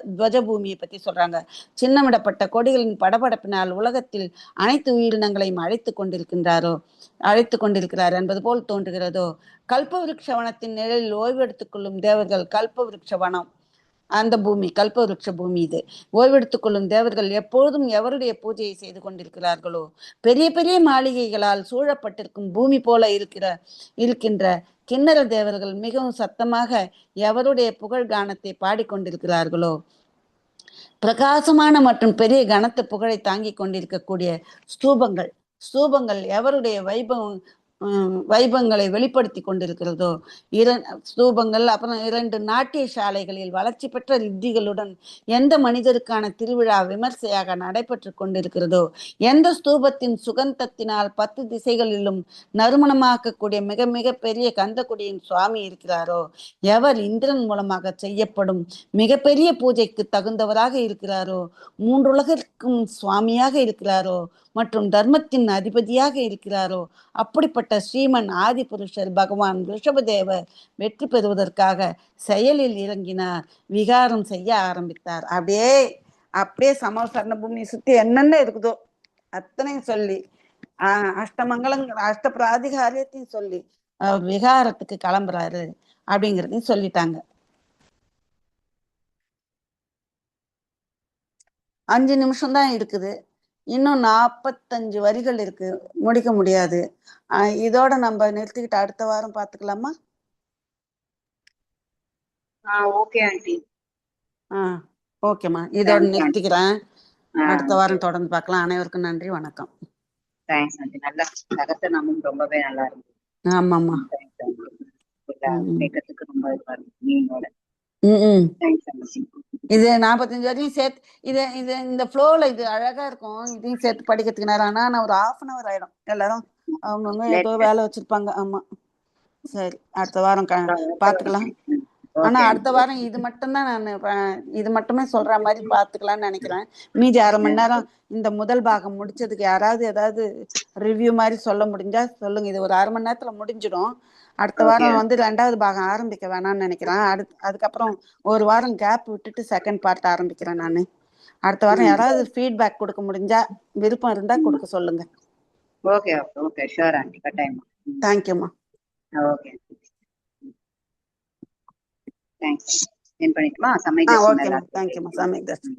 துவஜ பூமியை பத்தி சொல்றாங்க. சின்னமிடப்பட்ட கொடிகளின் படபடப்பினால் உலகத்தில் அனைத்து உயிரினங்களையும் அழைத்து கொண்டிருக்கிறார் என்பது போல் தோன்றுகிறதோ, கல்பவிருட்ச வனத்தின் நிழலில் ஓய்வு எடுத்துக் கொள்ளும் தேவர்கள், கல்பவிருட்ச வனம் அந்த பூமி, கல்பவிருட்ச பூமி இது. ஓய்வெடுத்துக் கொள்ளும் தேவர்கள் எப்பொழுதும் எவருடைய பூஜையை செய்து கொண்டிருக்கிறார்களோ, பெரிய பெரிய மாளிகைகளால் சூழப்பட்டிருக்கும் பூமி போல இருக்கின்ற கிண்ணற தேவர்கள் மிகவும் சத்தமாக எவருடைய புகழ் கானத்தை பாடிக்கொண்டிருக்கிறார்களோ, பிரகாசமான மற்றும் பெரிய கனத்த புகழை தாங்கி கொண்டிருக்கக்கூடிய ஸ்தூபங்கள் எவருடைய வைபவங்களை வெளிப்படுத்தி கொண்டிருக்கிறதோ, ஸ்தூபங்கள், அப்புறம் 2 நாட்டிய சாலைகளில் வளர்ச்சி பெற்ற ரித்திகளுடன் எந்த மனிதருக்கான திருவிழா விமர்சையாக நடைபெற்று கொண்டிருக்கிறதோ, எந்த ஸ்தூபத்தின் சுகந்தத்தினால் 10 திசைகளிலும் நறுமணமாக்கக்கூடிய மிக மிக பெரிய கந்தகுடியின் சுவாமி இருக்கிறாரோ, எவர் இந்திரன் மூலமாக செய்யப்படும் மிகப்பெரிய பூஜைக்கு தகுந்தவராக இருக்கிறாரோ, 3 உலகிற்கும் சுவாமியாக இருக்கிறாரோ மற்றும் தர்மத்தின் அதிபதியாக இருக்கிறாரோ, அப்படிப்பட்ட ஸ்ரீமன் ஆதி புருஷர் பகவான் ரிஷபதேவர் வெற்றி பெறுவதற்காக செயலில் இறங்கினார், விகாரம் செய்ய ஆரம்பித்தார். அப்படியே சமோசரண பூமி சுத்தி என்னென்ன இருக்குதோ அத்தனையும் சொல்லி அஷ்ட பிராதிகாரியத்தையும் சொல்லி அவர் விகாரத்துக்கு கிளம்புறாரு அப்படிங்கிறதையும் சொல்லிட்டாங்க. 5 நிமிஷம் தான் இருக்குது. இன்னும் 45 வரிகள் இருக்கு, முடிக்க முடியாது. இதோட நம்ம நிறுத்திக்கிட்டு அடுத்த வாரம் பாத்துக்கலாமா? Okay aunty. ஓகேம்மா, இதோட நிறுத்திக்கிறேன். அடுத்த வாரம் தொடர்ந்து பார்க்கலாம். அனைவருக்கும் நன்றி, வணக்கம். Thanks aunty. நல்ல தகத்தனமும் ரொம்பவே நல்லா இருக்கு. ஆமாம்மா, கேட்கறதுக்கு ரொம்ப நீங்களோட இது 45 வரையும் சேர்த்து இது இந்த ஃப்ளோல இது அழகா இருக்கும். இதையும் சேர்த்து படிக்கிறதுக்கு நேரம், ஆனா நான் ஒரு 1/2 ஆயிடும். எல்லாரும் அவங்கவுங்க ஏதோ வேலை வச்சிருப்பாங்க. ஆமா, சரி, அடுத்த வாரம் பாத்துக்கலாம். ஆனா அடுத்த வாரம் இது மட்டும்தான் நான் இது மட்டுமே சொல்ற மாதிரி பாத்துக்கலாம்னு நினைக்கிறேன். மீதி 1/2 மணி நேரம் இந்த முதல் பாகம் முடிச்சதுக்கு யாராவது ஏதாவது ரிவ்யூ மாதிரி சொல்ல முடிஞ்சா சொல்லுங்க. இது ஒரு 1/2 மணி நேரத்துல முடிஞ்சிடும். அடுத்த வாரம் 2வது பாகம் ஆரம்பிக்க வேணாம்னு நினைக்கிறேன். அதுக்கப்புறம் ஒரு வாரம் கேப் விட்டுட்டு செகண்ட் பார்ட் ஆரம்பிக்கிறேன் நானு. அடுத்த வாரம் யாராவது ஃபீட்பேக் கொடுக்க முடிஞ்சா, விருப்பம் இருந்தா கொடுக்க சொல்லுங்க. ஓகே ஓகே, ஷூர் ஆண்டி, கட்டாயமா. தேங்க்யூமா. Okay, thanks. என் பண்ணிட்டுமா? ஓகேமா, தேங்க்யூமா. சமயக் தர்ஷன்.